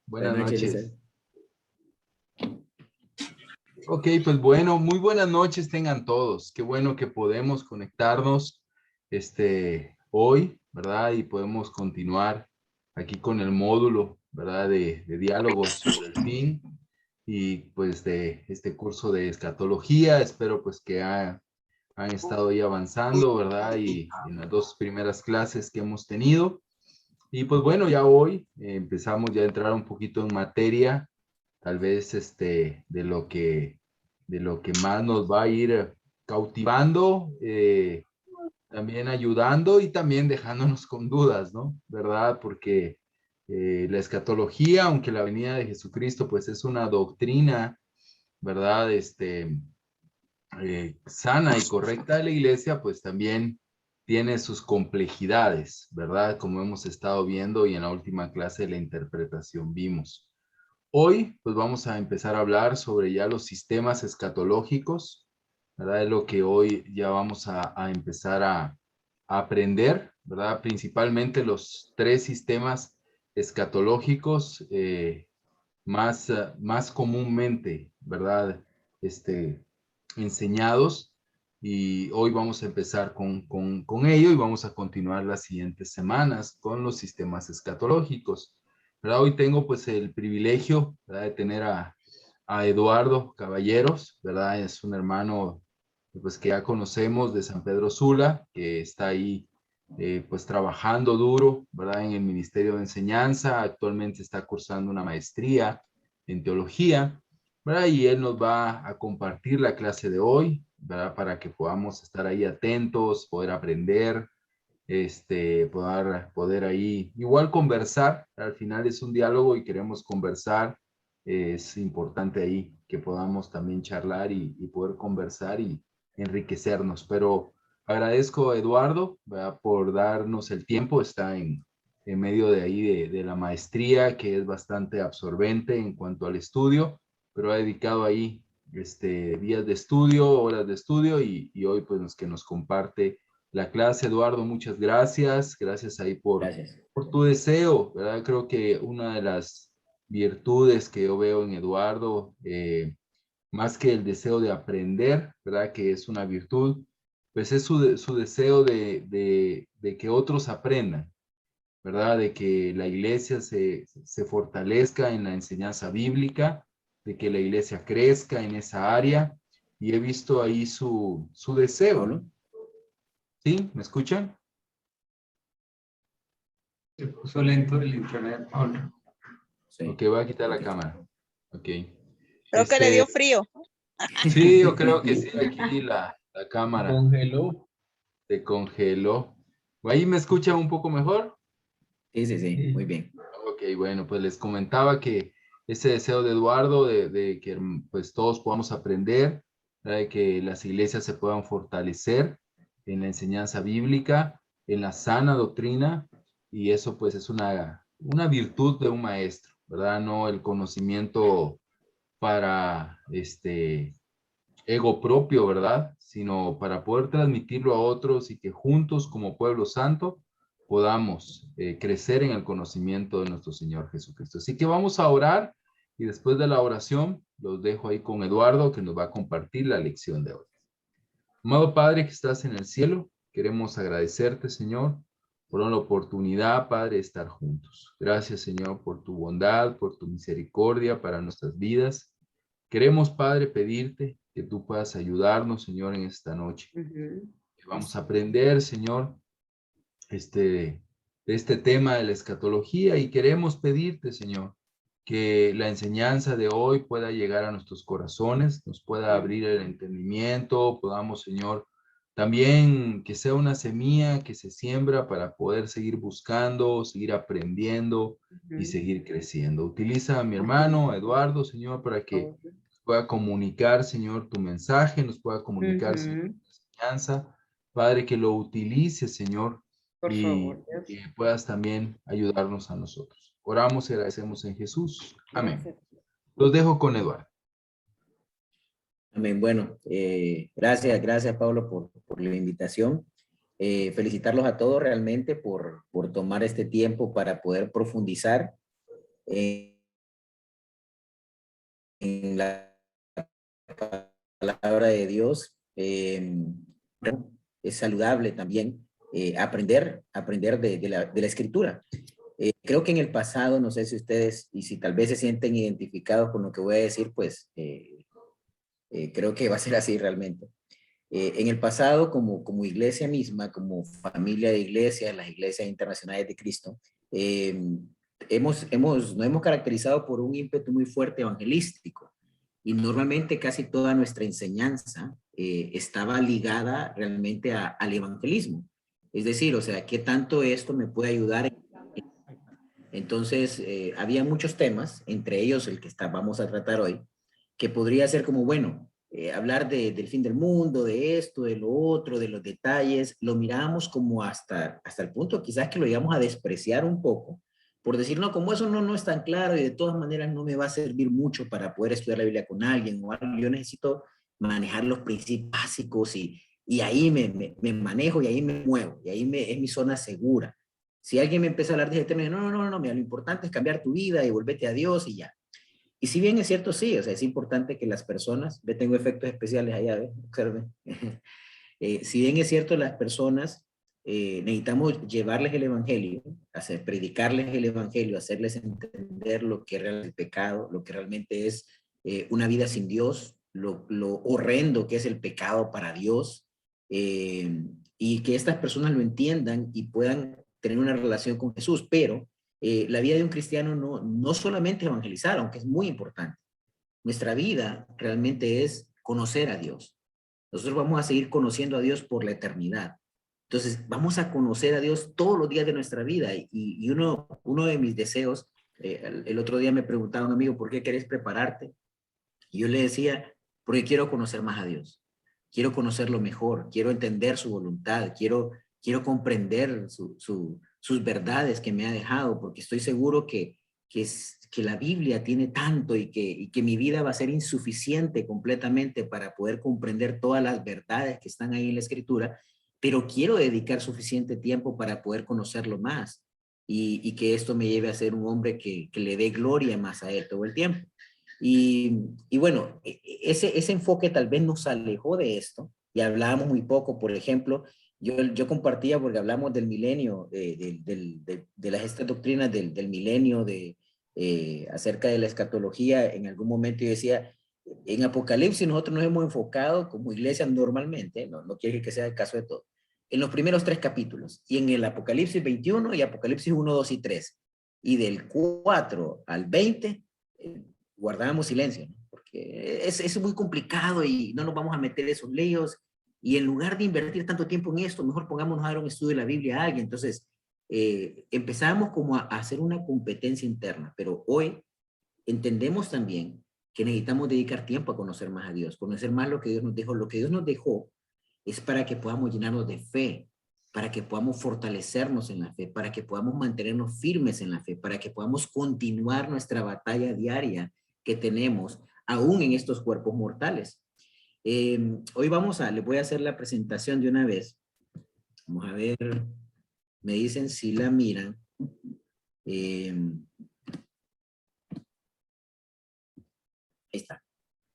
Buenas Buenas noches, noches. Elizabeth. Ok, pues bueno, muy buenas noches tengan todos. Qué bueno que podemos conectarnos hoy, ¿verdad? Y podemos continuar aquí con el módulo, ¿verdad? De diálogos sobre el fin y pues de este curso de escatología. Espero pues que han estado ahí avanzando, ¿verdad? Y en las dos primeras clases que hemos tenido. Y pues bueno, ya hoy empezamos ya a entrar un poquito en materia, tal vez de lo que más nos va a ir cautivando, también ayudando y también dejándonos con dudas, ¿no? ¿Verdad? Porque la escatología, aunque la venida de Jesucristo pues es una doctrina, ¿verdad? Sana y correcta de la iglesia, pues también tiene sus complejidades, ¿verdad? Como hemos estado viendo y en la última clase de la interpretación vimos. Hoy, pues vamos a empezar a hablar sobre ya los sistemas escatológicos, ¿verdad? Es lo que hoy ya vamos a empezar a aprender, ¿verdad? Principalmente los tres sistemas escatológicos más comúnmente, ¿verdad? Este, enseñados y hoy vamos a empezar con ello y vamos a continuar las siguientes semanas con los sistemas escatológicos. ¿Verdad? Hoy tengo pues el privilegio, ¿verdad? De tener a Eduardo Caballeros, ¿verdad? Es un hermano pues que ya conocemos de San Pedro Sula, que está ahí pues trabajando duro, ¿verdad? En el Ministerio de Enseñanza, actualmente está cursando una maestría en teología, ¿verdad? Y él nos va a compartir la clase de hoy, ¿verdad? Para que podamos estar ahí atentos, poder aprender, poder ahí igual conversar. Al final es un diálogo y queremos conversar. Es importante ahí que podamos también charlar y poder conversar y enriquecernos. Pero agradezco a Eduardo, ¿verdad? Por darnos el tiempo. Está en medio de ahí de la maestría, que es bastante absorbente en cuanto al estudio, pero ha dedicado ahí días de estudio, horas de estudio y hoy pues que nos comparte la clase. Eduardo, muchas gracias. Gracias ahí Gracias. por tu deseo, ¿verdad? Creo que una de las virtudes que yo veo en Eduardo, más que el deseo de aprender, ¿verdad? Que es una virtud, pues es su deseo de que otros aprendan, ¿verdad? De que la iglesia se fortalezca en la enseñanza bíblica, de que la iglesia crezca en esa área. Y he visto ahí su deseo, Pablo. ¿no? ¿Sí? ¿Me escuchan? Se puso lento el internet, Pablo. Sí. Ok, voy a quitar la Ok. cámara. Ok. Creo que le dio frío. Sí, yo creo que sí, aquí la Se cámara congeló. se congeló. ¿Ahí me escuchan un poco mejor? Sí, sí, sí. Muy Sí. bien. Ok, bueno, pues les comentaba que ese deseo de Eduardo de que pues todos podamos aprender, ¿verdad? De que las iglesias se puedan fortalecer en la enseñanza bíblica, en la sana doctrina, y eso pues es una virtud de un maestro, ¿verdad? No el conocimiento para ego propio, ¿verdad? Sino para poder transmitirlo a otros y que juntos como pueblo santo podamos crecer en el conocimiento de nuestro Señor Jesucristo. Así que vamos a orar y después de la oración los dejo ahí con Eduardo que nos va a compartir la lección de hoy. Amado Padre que estás en el cielo, queremos agradecerte, Señor, por la oportunidad, Padre, de estar juntos. Gracias, Señor, por tu bondad, por tu misericordia para nuestras vidas. Queremos, Padre, pedirte que tú puedas ayudarnos, Señor, en esta noche. Que vamos a aprender, Señor, de este tema de la escatología y queremos pedirte, Señor, que la enseñanza de hoy pueda llegar a nuestros corazones, nos pueda abrir el entendimiento, podamos, Señor, también que sea una semilla que se siembra para poder seguir buscando, seguir aprendiendo y seguir creciendo. Utiliza a mi hermano Eduardo, Señor, para que pueda comunicar, Señor, tu mensaje, nos pueda comunicar, Señor, tu enseñanza. Padre, que lo utilice, Señor, Por y favor, Dios. que puedas también ayudarnos a nosotros. Oramos y agradecemos en Jesús. Amén. Gracias. Los dejo con Eduardo. Amén. Bueno, gracias, Pablo, por la invitación. Felicitarlos a todos realmente por tomar este tiempo para poder profundizar palabra de Dios. Es saludable también aprender de la escritura. Creo que en el pasado, no sé si ustedes, y si tal vez se sienten identificados con lo que voy a decir, pues creo que va a ser así realmente. En el pasado, como iglesia misma, como familia de iglesias, las iglesias internacionales de Cristo, nos hemos caracterizado por un ímpetu muy fuerte evangelístico. Y normalmente casi toda nuestra enseñanza estaba ligada realmente al evangelismo. Es decir, o sea, ¿qué tanto esto me puede ayudar? Entonces, había muchos temas, entre ellos el que vamos a tratar hoy, que podría ser como, bueno, hablar del fin del mundo, de esto, de lo otro, de los detalles, lo mirábamos como hasta el punto quizás que lo íbamos a despreciar un poco, por decir, no, como eso no es tan claro y de todas maneras no me va a servir mucho para poder estudiar la Biblia con alguien o algo, yo necesito manejar los principios básicos y ahí me manejo y ahí me muevo y ahí es mi zona segura. Si alguien me empieza a hablar de ese tema, no, mira, lo importante es cambiar tu vida y volverte a Dios y ya. Y si bien es cierto, sí, o sea, es importante que las personas, ve, tengo efectos especiales allá, ve, observen. Si bien es cierto, las personas necesitamos llevarles el evangelio, predicarles el evangelio, hacerles entender lo que realmente es el pecado, lo que realmente es una vida sin Dios, lo horrendo que es el pecado para Dios, y que estas personas lo entiendan y puedan tener una relación con Jesús, pero la vida de un cristiano no solamente evangelizar, aunque es muy importante. Nuestra vida realmente es conocer a Dios. Nosotros vamos a seguir conociendo a Dios por la eternidad. Entonces, vamos a conocer a Dios todos los días de nuestra vida. Y uno de mis deseos, el otro día me preguntaba un amigo, ¿por qué querés prepararte? Y yo le decía, porque quiero conocer más a Dios. Quiero conocerlo mejor, quiero entender su voluntad, quiero comprender sus verdades que me ha dejado, porque estoy seguro que la Biblia tiene tanto y que mi vida va a ser insuficiente completamente para poder comprender todas las verdades que están ahí en la Escritura, pero quiero dedicar suficiente tiempo para poder conocerlo más y que esto me lleve a ser un hombre que le dé gloria más a Él todo el tiempo. Y bueno, ese enfoque tal vez nos alejó de esto y hablábamos muy poco. Por ejemplo, yo compartía, porque hablamos del milenio, de estas doctrinas del milenio, acerca de la escatología. En algún momento yo decía, en Apocalipsis nosotros nos hemos enfocado como iglesia normalmente, no quiere que sea el caso de todo, en los primeros 3 capítulos, y en el Apocalipsis 21 y Apocalipsis 1, 2 y 3. Y del 4 al 20, guardábamos silencio, ¿no? Porque es muy complicado y no nos vamos a meter esos líos. Y en lugar de invertir tanto tiempo en esto, mejor pongámonos a dar un estudio de la Biblia a alguien. Entonces, empezamos como a hacer una competencia interna, pero hoy entendemos también que necesitamos dedicar tiempo a conocer más a Dios, conocer más lo que Dios nos dejó. Lo que Dios nos dejó es para que podamos llenarnos de fe, para que podamos fortalecernos en la fe, para que podamos mantenernos firmes en la fe, para que podamos continuar nuestra batalla diaria que tenemos, aún en estos cuerpos mortales. Hoy les voy a hacer la presentación de una vez. Vamos a ver, me dicen si la miran. Ahí está.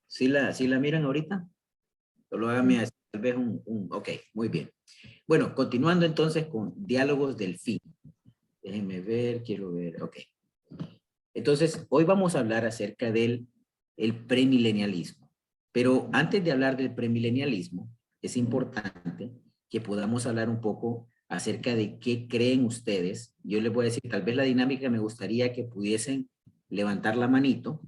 ¿Sí la miran ahorita? Solo hágame tal vez ok, muy bien. Bueno, continuando entonces con diálogos del fin. Déjenme ver, quiero ver, ok. Entonces, hoy vamos a hablar acerca del premilenialismo. Pero antes de hablar del premilenialismo, es importante que podamos hablar un poco acerca de qué creen ustedes. Yo les voy a decir, tal vez la dinámica me gustaría que pudiesen levantar la manito.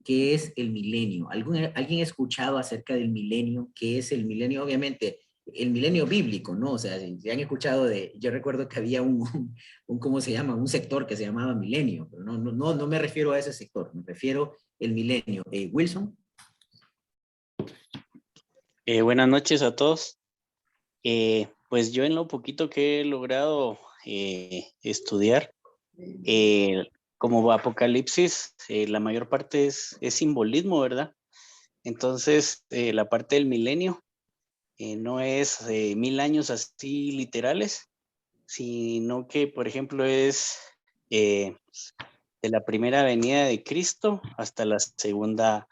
¿Qué es el milenio? ¿Alguien ha escuchado acerca del milenio? ¿Qué es el milenio? Obviamente, el milenio bíblico, ¿no? O sea, si han escuchado yo recuerdo que había ¿cómo se llama? Un sector que se llamaba milenio, pero no me refiero a ese sector, me refiero al milenio. Wilson. Buenas noches a todos. Pues yo en lo poquito que he logrado estudiar, como Apocalipsis, la mayor parte es simbolismo, ¿verdad? Entonces, la parte del milenio no es 1000 años así literales, sino que, por ejemplo, es de la primera venida de Cristo hasta la segunda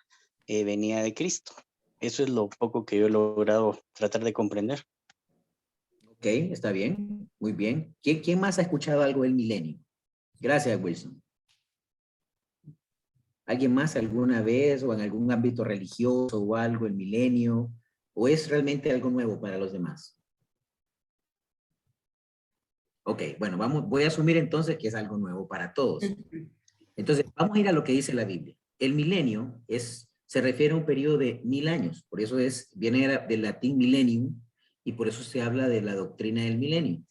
venida de Cristo. eso es lo poco que yo he logrado tratar de comprender. Ok, está bien, muy bien. ¿Quién más ha escuchado algo del milenio? Gracias, Wilson. ¿Alguien más alguna vez o en algún ámbito religioso o algo, el milenio? ¿O es realmente algo nuevo para los demás? Ok, bueno, voy a asumir entonces que es algo nuevo para todos. Entonces, vamos a ir a lo que dice la Biblia. El milenio se refiere a un periodo de 1000 años, por eso viene del latín millennium, y por eso se habla de la doctrina del milenio.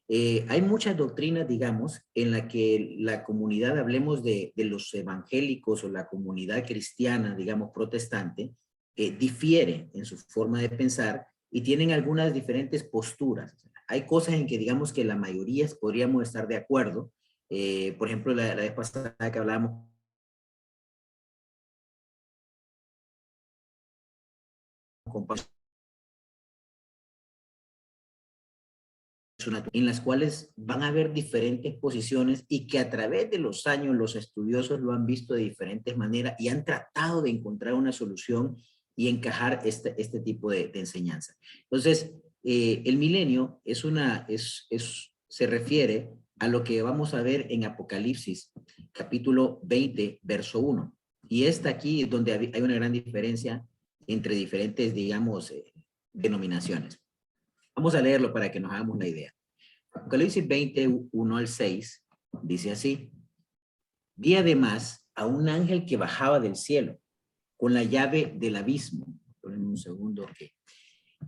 Hay muchas doctrinas, digamos, en la que la comunidad, hablemos de los evangélicos o la comunidad cristiana, digamos, protestante, difiere en su forma de pensar y tienen algunas diferentes posturas. Hay cosas en que digamos que la mayoría podríamos estar de acuerdo. Por ejemplo, la vez pasada que hablábamos con en las cuales van a haber diferentes posiciones y que a través de los años los estudiosos lo han visto de diferentes maneras y han tratado de encontrar una solución y encajar este tipo de enseñanza. Entonces, el milenio se refiere a lo que vamos a ver en Apocalipsis, capítulo 20, verso 1. Y aquí es donde hay una gran diferencia entre diferentes, digamos, denominaciones. Vamos a leerlo para que nos hagamos la idea. Apocalipsis 20, 1 al 6, dice así: vi además a un ángel que bajaba del cielo con la llave del abismo. Ponme un segundo. Okay.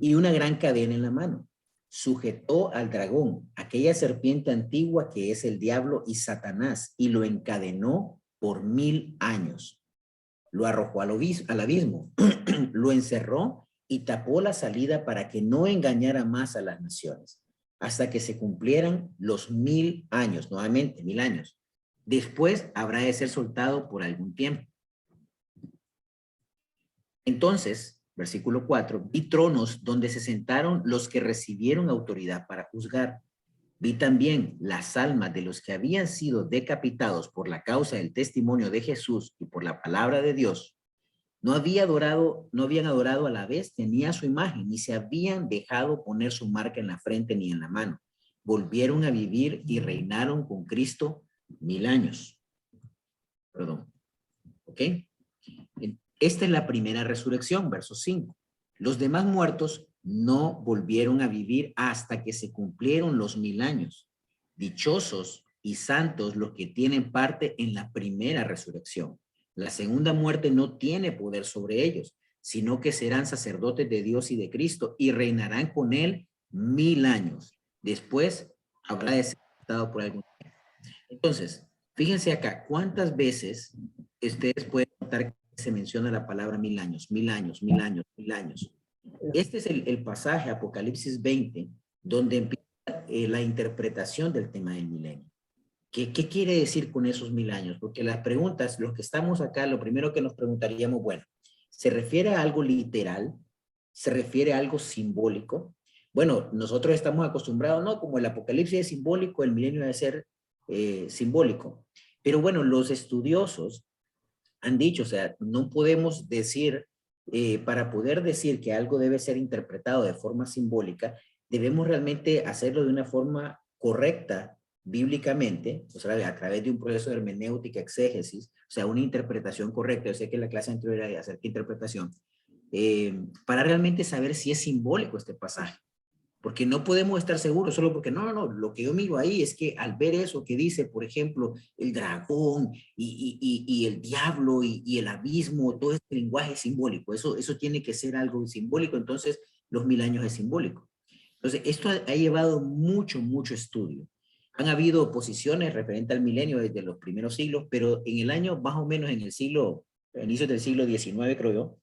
Y una gran cadena en la mano. Sujetó al dragón, aquella serpiente antigua que es el diablo y Satanás, y lo encadenó por 1000 años. Lo arrojó al abismo, lo encerró y tapó la salida para que no engañara más a las naciones, hasta que se cumplieran los 1000 años, nuevamente 1000 años. Después habrá de ser soltado por algún tiempo. Entonces, versículo 4, vi tronos donde se sentaron los que recibieron autoridad para juzgar. Vi también las almas de los que habían sido decapitados por la causa del testimonio de Jesús y por la palabra de Dios. No habían adorado a la bestia ni a su imagen, ni se habían dejado poner su marca en la frente ni en la mano. Volvieron a vivir y reinaron con Cristo 1000 años. Perdón. ¿Ok? Esta es la primera resurrección, verso 5. Los demás muertos no volvieron a vivir hasta que se cumplieron los 1000 años. Dichosos y santos los que tienen parte en la primera resurrección. La segunda muerte no tiene poder sobre ellos, sino que serán sacerdotes de Dios y de Cristo y reinarán con él 1000 años. Después habrá de ser tratado por algún tiempo. Entonces, fíjense acá, ¿cuántas veces ustedes pueden notar que se menciona la palabra 1000 años, 1000 años, 1000 años, 1000 años? Este es el pasaje, Apocalipsis 20, donde empieza la interpretación del tema del milenio. ¿Qué quiere decir con esos 1000 años? Porque las preguntas, los que estamos acá, lo primero que nos preguntaríamos, bueno, ¿se refiere a algo literal? ¿Se refiere a algo simbólico? Bueno, nosotros estamos acostumbrados, ¿no? Como el Apocalipsis es simbólico, el milenio debe ser simbólico. Pero bueno, los estudiosos han dicho, o sea, no podemos decir, para poder decir que algo debe ser interpretado de forma simbólica, debemos realmente hacerlo de una forma correcta bíblicamente, o sea, a través de un proceso de hermenéutica, exégesis, o sea, una interpretación correcta. Yo sé que en la clase anterior era acerca de interpretación, para realmente saber si es simbólico este pasaje. Porque no podemos estar seguros solo porque no, lo que yo miro ahí es que al ver eso que dice, por ejemplo, el dragón y el diablo y el abismo, todo este lenguaje es simbólico, eso tiene que ser algo simbólico, entonces los 1000 años es simbólico. Entonces, esto ha llevado mucho estudio. Han habido oposiciones referente al milenio desde los primeros siglos, pero en el año más o menos en el siglo, inicios del siglo XIX, creo yo,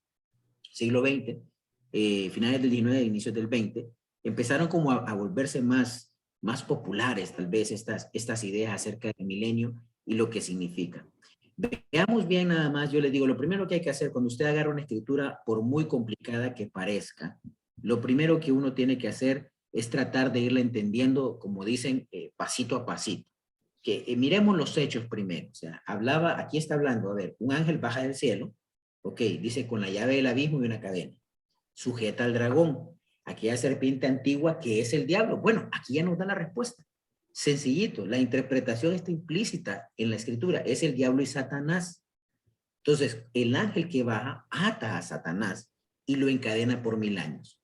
siglo XX, finales del XIX, inicios del XX, empezaron como a volverse más populares tal vez estas ideas acerca del milenio y lo que significa. Veamos bien nada más, yo les digo, lo primero que hay que hacer cuando usted agarra una escritura, por muy complicada que parezca, lo primero que uno tiene que hacer es tratar de irla entendiendo, como dicen, pasito a pasito. Que miremos los hechos primero. O sea, aquí está hablando, a ver, un ángel baja del cielo, ok, dice con la llave del abismo y una cadena. sujeta al dragón, aquella serpiente antigua que es el diablo. Bueno, aquí ya nos da la respuesta. Sencillito, la interpretación está implícita en la escritura, es el diablo y Satanás. Entonces, el ángel que baja ata a Satanás y lo encadena por 1000 años.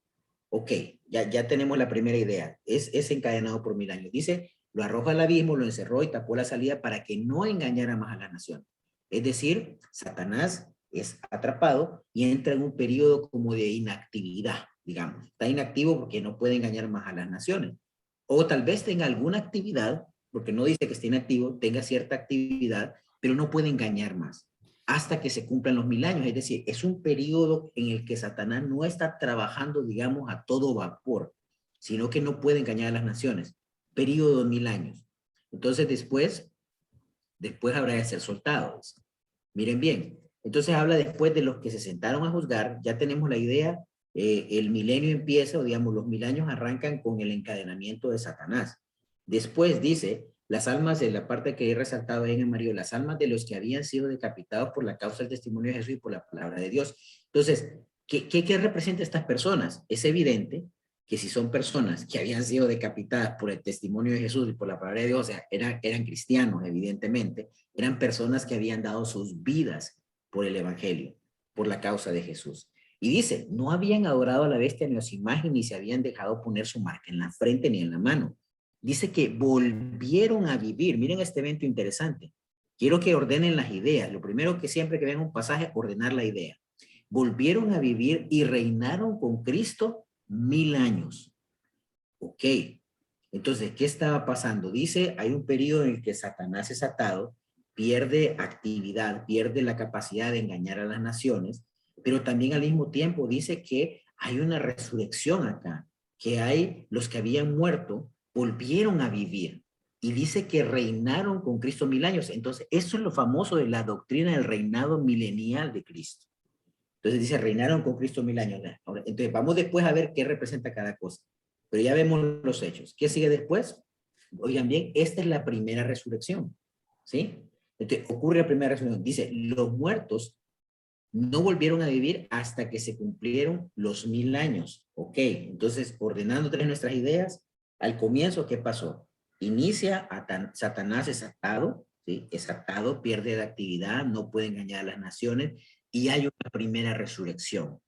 Ok, ya tenemos la primera idea, es encadenado por 1000 años. Dice, lo arroja al abismo, lo encerró y tapó la salida para que no engañara más a la nación. Es decir, Satanás es atrapado y entra en un periodo como de inactividad, digamos. Está inactivo porque no puede engañar más a las naciones. O tal vez tenga alguna actividad, porque no dice que esté inactivo, tenga cierta actividad, pero no puede engañar más hasta que se cumplan los 1000 años. Es decir, es un periodo en el que Satanás no está trabajando, digamos, a todo vapor, sino que no puede engañar a las naciones. Periodo de 1000 años. Entonces después habrá de ser soltados. Miren bien, entonces habla después de los que se sentaron a juzgar, ya tenemos la idea, el milenio empieza, o digamos, los 1000 años arrancan con el encadenamiento de Satanás. Después dice, las almas de la parte que he resaltado en Mario, las almas de los que habían sido decapitados por la causa del testimonio de Jesús y por la palabra de Dios. Entonces, ¿qué representa estas personas? Es evidente que si son personas que habían sido decapitadas por el testimonio de Jesús y por la palabra de Dios, o sea, eran cristianos, evidentemente, eran personas que habían dado sus vidas por el evangelio, por la causa de Jesús. Y dice, no habían adorado a la bestia ni a su imagen, ni se habían dejado poner su marca en la frente ni en la mano. Dice que volvieron a vivir. Miren este evento interesante. Quiero que ordenen las ideas. Lo primero que siempre que vean un pasaje, ordenar la idea. Volvieron a vivir y reinaron con Cristo 1000 años. Ok. Entonces, ¿qué estaba pasando? Dice, hay un periodo en el que Satanás es atado, pierde actividad, pierde la capacidad de engañar a las naciones, pero también al mismo tiempo dice que hay una resurrección acá, que hay los que habían muerto, volvieron a vivir. Y dice que reinaron con Cristo 1000 años. Entonces, eso es lo famoso de la doctrina del reinado milenial de Cristo. Entonces dice, reinaron con Cristo 1000 años. Ahora, entonces, vamos después a ver qué representa cada cosa. Pero ya vemos los hechos. ¿Qué sigue después? Oigan bien, esta es la primera resurrección. ¿Sí? Entonces, ocurre la primera resurrección. Dice, los muertos no volvieron a vivir hasta que se cumplieron los 1000 años. Ok, entonces, ordenando tres nuestras ideas, al comienzo, ¿qué pasó? Inicia, Satanás es atado, ¿sí? Es atado, pierde la actividad, no puede engañar a las naciones, y hay una primera resurrección.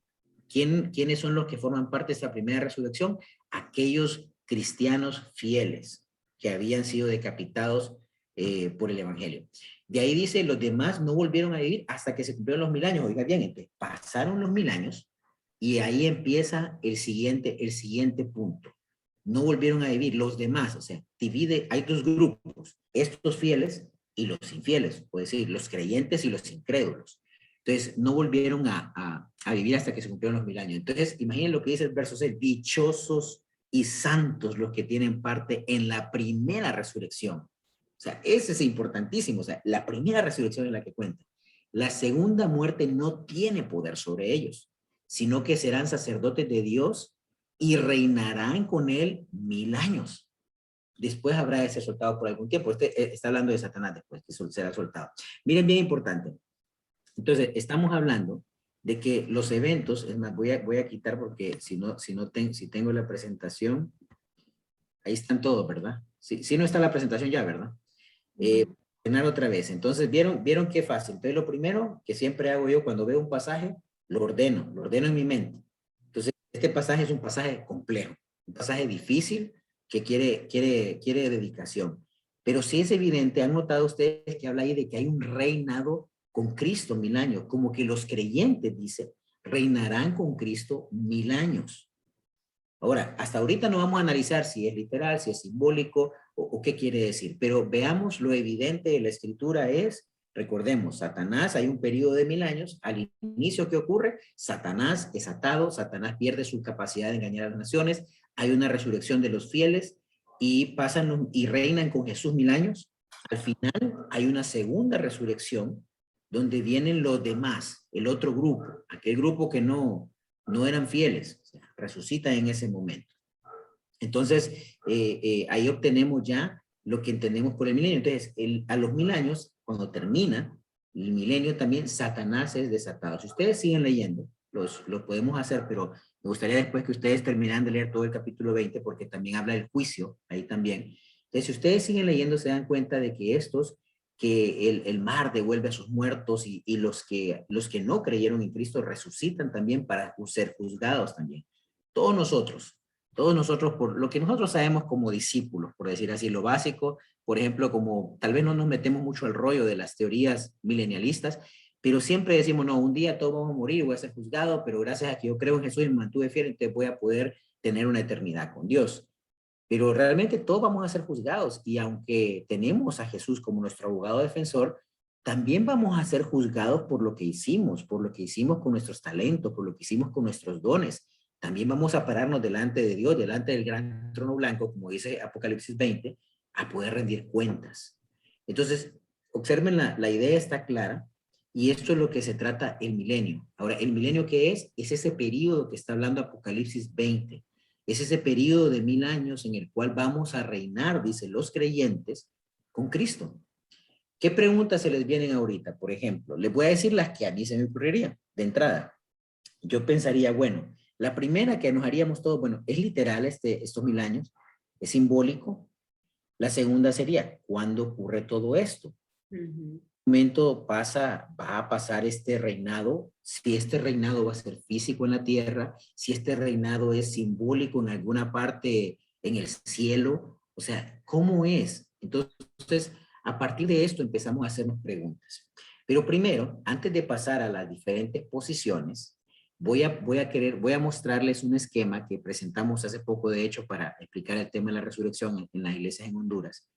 ¿Quiénes son los que forman parte de esta primera resurrección? Aquellos cristianos fieles que habían sido decapitados por el evangelio. De ahí dice, los demás no volvieron a vivir hasta que se cumplieron los 1000 años. Oiga bien, entonces, pasaron los 1000 años y ahí empieza el siguiente punto. No volvieron a vivir los demás, o sea, hay dos grupos, estos fieles y los infieles, es decir, los creyentes y los incrédulos. Entonces, no volvieron a vivir hasta que se cumplieron los 1000 años. Entonces, imaginen lo que dice el verso 6, dichosos y santos los que tienen parte en la primera resurrección. O sea, ese es importantísimo, o sea, la primera resurrección es la que cuenta. La segunda muerte no tiene poder sobre ellos, sino que serán sacerdotes de Dios y reinarán con él 1000 años. Después habrá de ser soltado por algún tiempo. Está hablando de Satanás después, que será soltado. Miren, bien importante. Entonces, estamos hablando de que los eventos, es más, voy a quitar porque si tengo la presentación, ahí están todos, ¿verdad? Si no está la presentación ya, ¿verdad? Ordenar otra vez. Entonces, ¿vieron qué fácil? Entonces, lo primero que siempre hago yo cuando veo un pasaje, lo ordeno en mi mente. Entonces, este pasaje es un pasaje complejo, un pasaje difícil que quiere dedicación. Pero sí es evidente, han notado ustedes que habla ahí de que hay un reinado con Cristo 1000 años, como que los creyentes, dice, reinarán con Cristo 1000 años. Ahora, hasta ahorita no vamos a analizar si es literal, si es simbólico o qué quiere decir, pero veamos lo evidente de la escritura es, recordemos, Satanás, hay un periodo de 1000 años, al inicio, ¿qué ocurre? Satanás es atado, Satanás pierde su capacidad de engañar a las naciones, hay una resurrección de los fieles y reinan con Jesús 1000 años. Al final hay una segunda resurrección donde vienen los demás, el otro grupo, aquel grupo que no eran fieles, o sea, resucitan en ese momento. Entonces, ahí obtenemos ya lo que entendemos por el milenio. Entonces, a los 1000 años, cuando termina el milenio también, Satanás es desatado. Si ustedes siguen leyendo, los podemos hacer, pero me gustaría después que ustedes terminaran de leer todo el capítulo 20, porque también habla del juicio, ahí también. Entonces, si ustedes siguen leyendo, se dan cuenta de que que el mar devuelve a sus muertos y los que no creyeron en Cristo resucitan también para ser juzgados también. Todos nosotros por lo que nosotros sabemos como discípulos, por decir así, lo básico, por ejemplo, como tal vez no nos metemos mucho al rollo de las teorías milenialistas, pero siempre decimos, no, un día todos vamos a morir, voy a ser juzgado, pero gracias a que yo creo en Jesús y me mantuve fiel, entonces voy a poder tener una eternidad con Dios. Pero realmente todos vamos a ser juzgados y aunque tenemos a Jesús como nuestro abogado defensor, también vamos a ser juzgados por lo que hicimos con nuestros talentos, por lo que hicimos con nuestros dones. También vamos a pararnos delante de Dios, delante del gran trono blanco, como dice Apocalipsis 20, a poder rendir cuentas. Entonces, observen, la idea está clara y esto es lo que se trata el milenio. Ahora, ¿el milenio qué es? Es ese periodo que está hablando Apocalipsis 20. Es ese periodo de 1000 años en el cual vamos a reinar, dicen los creyentes, con Cristo. ¿Qué preguntas se les vienen ahorita? Por ejemplo, les voy a decir las que a mí se me ocurrirían de entrada. Yo pensaría, bueno, la primera que nos haríamos todos, bueno, es literal estos 1000 años, es simbólico. La segunda sería, ¿cuándo ocurre todo esto? Momento va a pasar este reinado, si este reinado va a ser físico en la tierra, si este reinado es simbólico en alguna parte en el cielo, o sea, ¿cómo es? Entonces, a partir de esto empezamos a hacernos preguntas. Pero primero, antes de pasar a las diferentes posiciones, voy a mostrarles un esquema que presentamos hace poco, de hecho, para explicar el tema de la resurrección en las iglesias en Honduras,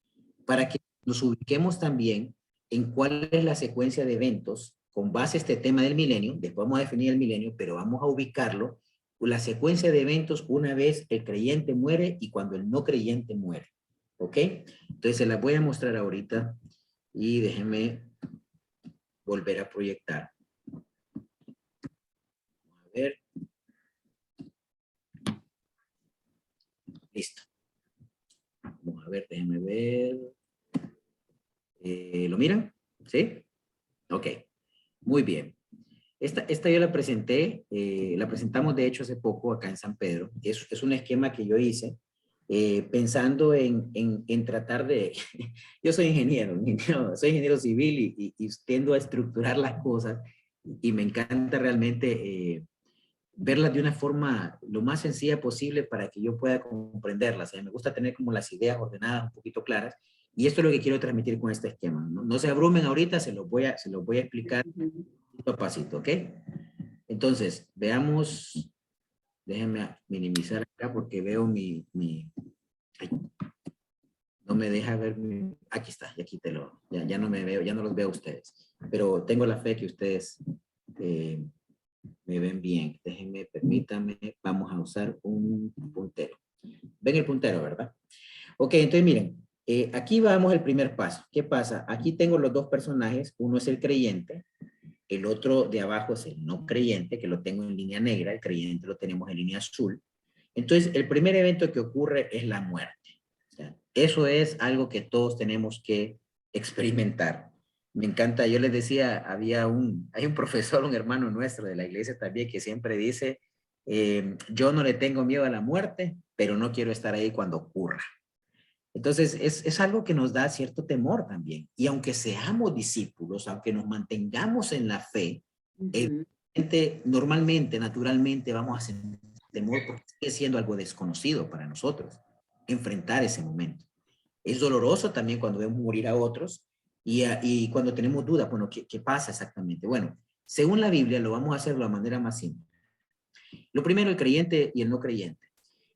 para que nos ubiquemos también en cuál es la secuencia de eventos con base a este tema del milenio. Después vamos a definir el milenio, pero vamos a ubicarlo, la secuencia de eventos una vez el creyente muere y cuando el no creyente muere. ¿Ok? Entonces se las voy a mostrar ahorita y déjenme volver a proyectar. A ver. Listo. Vamos a ver, déjenme ver. ¿Lo miran? ¿Sí? Ok, muy bien. Esta yo la presenté, la presentamos de hecho hace poco acá en San Pedro. Es un esquema que yo hice pensando en tratar de... Yo soy soy ingeniero civil y tiendo a estructurar las cosas y me encanta realmente verlas de una forma lo más sencilla posible para que yo pueda comprenderlas. Me gusta tener como las ideas ordenadas, un poquito claras. Y esto es lo que quiero transmitir con este esquema. No se abrumen ahorita, se los voy a explicar pasito a pasito, ¿ok? Entonces, veamos, déjenme minimizar acá porque veo ay, no me deja ver aquí está, ya quítelo, ya no me veo, ya no los veo a ustedes, pero tengo la fe que ustedes me ven bien. Déjenme, permítanme, vamos a usar un puntero. Ven el puntero, ¿verdad? Ok, entonces miren, aquí vamos el primer paso. ¿Qué pasa? Aquí tengo los dos personajes, uno es el creyente, el otro de abajo es el no creyente, que lo tengo en línea negra, el creyente lo tenemos en línea azul. Entonces, el primer evento que ocurre es la muerte. O sea, eso es algo que todos tenemos que experimentar. Me encanta, yo les decía, hay un profesor, un hermano nuestro de la iglesia también, que siempre dice, yo no le tengo miedo a la muerte, pero no quiero estar ahí cuando ocurra. Entonces, es algo que nos da cierto temor también. Y aunque seamos discípulos, aunque nos mantengamos en la fe, normalmente, naturalmente, vamos a sentir temor porque sigue siendo algo desconocido para nosotros, enfrentar ese momento. Es doloroso también cuando vemos morir a otros y cuando tenemos dudas, bueno, ¿qué pasa exactamente? Bueno, según la Biblia, lo vamos a hacer de la manera más simple. Lo primero, el creyente y el no creyente.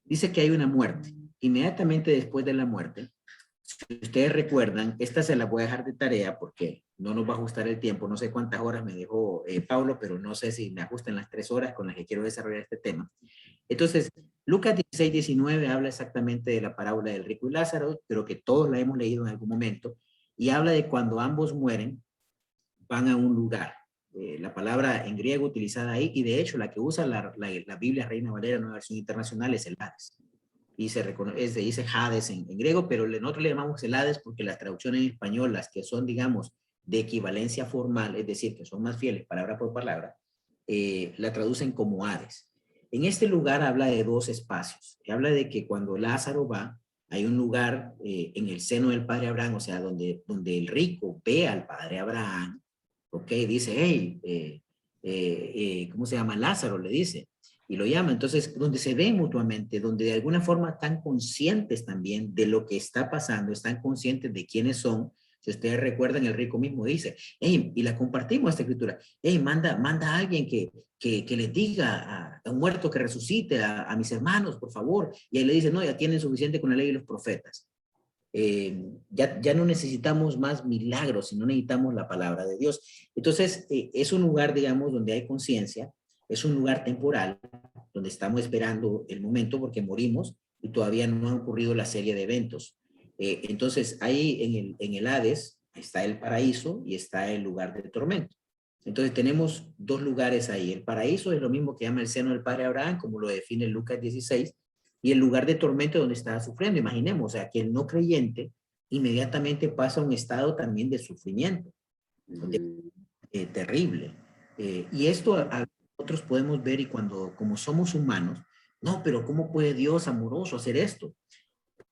Dice que hay una muerte. Inmediatamente después de la muerte, si ustedes recuerdan, esta se la voy a dejar de tarea porque no nos va a ajustar el tiempo. No sé cuántas horas me dejó Pablo, pero no sé si me ajustan las 3 horas con las que quiero desarrollar este tema. Entonces, Lucas 16:19 habla exactamente de la parábola del rico y Lázaro. Creo que todos la hemos leído en algún momento. Y habla de cuando ambos mueren, van a un lugar. La palabra en griego utilizada ahí, y de hecho la que usa la Biblia Reina Valera, Nueva Versión Internacional, es el Hades. Y se dice Hades en griego, pero nosotros le llamamos el Hades porque las traducciones en español, las que son, digamos, de equivalencia formal, es decir, que son más fieles palabra por palabra, la traducen como Hades. En este lugar habla de dos espacios. Habla de que cuando Lázaro va, hay un lugar en el seno del padre Abraham, o sea, donde el rico ve al padre Abraham, ¿ok? Dice, hey, ¿cómo se llama? Lázaro, le dice, y lo llama. Entonces, donde se ven mutuamente, donde de alguna forma están conscientes también de lo que está pasando, están conscientes de quiénes son. Si ustedes recuerdan, el rico mismo dice, hey, y la compartimos esta escritura, hey, manda a alguien que les diga a un muerto que resucite, a mis hermanos, por favor. Y ahí le dice, no, ya tienen suficiente con la ley y los profetas. Ya no necesitamos más milagros, sino necesitamos la palabra de Dios. Entonces, es un lugar, digamos, donde hay conciencia, es un lugar temporal, donde estamos esperando el momento porque morimos y todavía no ha ocurrido la serie de eventos. Entonces, ahí en el Hades está el paraíso y está el lugar del tormento. Entonces, tenemos dos lugares ahí. El paraíso es lo mismo que llama el seno del padre Abraham, como lo define Lucas 16, y el lugar de tormento donde está sufriendo. Imaginemos, o sea, que el no creyente inmediatamente pasa a un estado también de sufrimiento, terrible. Y esto nosotros podemos ver y cuando, como somos humanos, no, pero ¿cómo puede Dios amoroso hacer esto?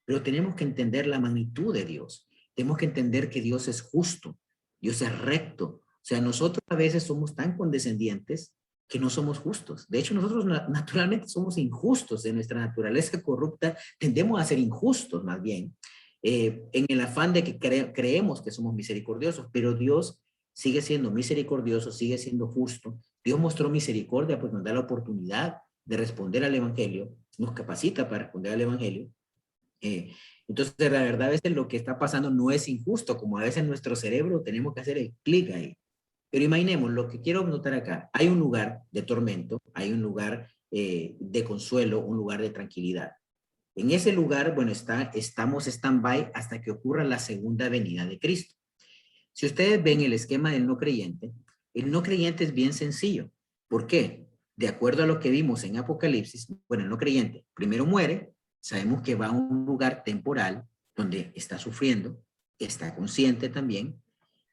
Pero tenemos que entender la magnitud de Dios. Tenemos que entender que Dios es justo, Dios es recto. O sea, nosotros a veces somos tan condescendientes que no somos justos. De hecho, nosotros naturalmente somos injustos. De nuestra naturaleza corrupta tendemos a ser injustos más bien, en el afán de que creemos que somos misericordiosos, pero Dios sigue siendo misericordioso, sigue siendo justo. Dios mostró misericordia, pues nos da la oportunidad de responder al Evangelio, nos capacita para responder al Evangelio. Entonces, la verdad, a veces lo que está pasando no es injusto, como a veces en nuestro cerebro tenemos que hacer el clic ahí. Pero imaginemos, lo que quiero notar acá, hay un lugar de tormento, hay un lugar de consuelo, un lugar de tranquilidad. En ese lugar, bueno, estamos stand-by hasta que ocurra la segunda venida de Cristo. Si ustedes ven el esquema del no creyente es bien sencillo. ¿Por qué? De acuerdo a lo que vimos en Apocalipsis, bueno, el no creyente primero muere, sabemos que va a un lugar temporal donde está sufriendo, está consciente también,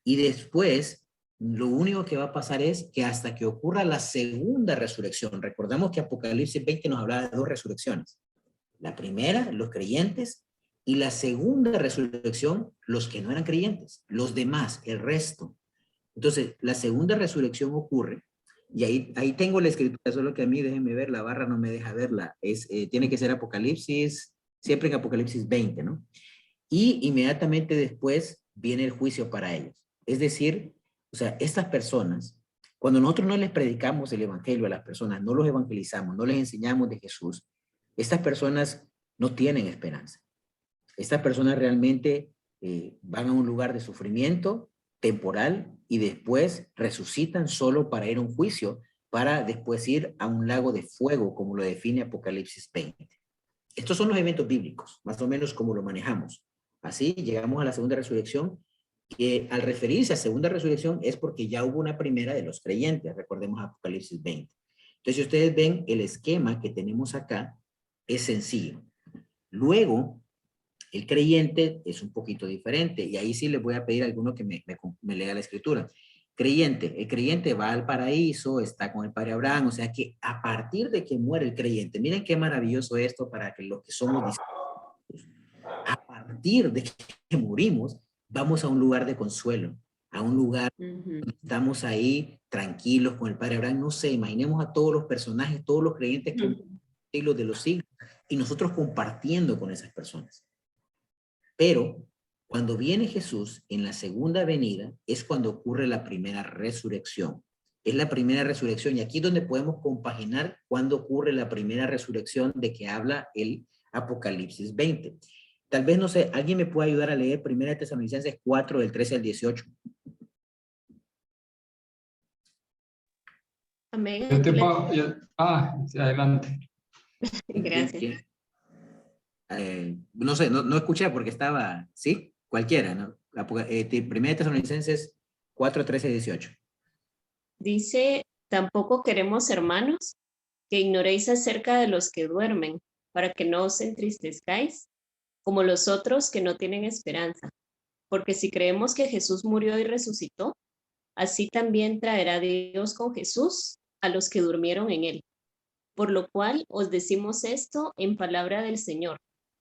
y después lo único que va a pasar es que hasta que ocurra la segunda resurrección, recordamos que Apocalipsis 20 nos hablaba de dos resurrecciones. La primera, los creyentes, y la segunda resurrección, los que no eran creyentes, los demás, el resto. Entonces, la segunda resurrección ocurre, y ahí tengo la escritura, solo que a mí, déjenme ver, la barra no me deja verla, tiene que ser Apocalipsis, siempre en Apocalipsis 20, ¿no? Y inmediatamente después viene el juicio para ellos. Es decir, o sea, estas personas, cuando nosotros no les predicamos el evangelio a las personas, no los evangelizamos, no les enseñamos de Jesús, estas personas no tienen esperanza. Estas personas realmente van a un lugar de sufrimiento temporal y después resucitan solo para ir a un juicio, para después ir a un lago de fuego, como lo define Apocalipsis 20. Estos son los eventos bíblicos, más o menos como lo manejamos. Así llegamos a la segunda resurrección, que al referirse a segunda resurrección es porque ya hubo una primera de los creyentes, recordemos Apocalipsis 20. Entonces, si ustedes ven el esquema que tenemos acá, es sencillo. Luego, el creyente es un poquito diferente, y ahí sí les voy a pedir a alguno que me lea la escritura. El creyente va al paraíso, está con el padre Abraham, o sea que a partir de que muere el creyente, miren qué maravilloso esto para que los que somos discípulos, a partir de que morimos, vamos a un lugar de consuelo, a un lugar donde estamos ahí tranquilos con el padre Abraham. No sé, imaginemos a todos los personajes, todos los creyentes que siglos de los siglos, y nosotros compartiendo con esas personas. Pero cuando viene Jesús en la segunda venida es cuando ocurre la primera resurrección. Es la primera resurrección, y aquí es donde podemos compaginar cuando ocurre la primera resurrección de que habla el Apocalipsis 20. Tal vez, no sé, alguien me puede ayudar a leer 1 Tesalonicenses 4, del 13 al 18. Amén. Adelante. Gracias. No sé, no escuché porque estaba, ¿sí? Cualquiera, ¿no? 1 Tesalonicenses 4, 13 y 18. Dice, tampoco queremos, hermanos, que ignoréis acerca de los que duermen, para que no os entristezcáis, como los otros que no tienen esperanza. Porque si creemos que Jesús murió y resucitó, así también traerá Dios con Jesús a los que durmieron en él. Por lo cual os decimos esto en palabra del Señor,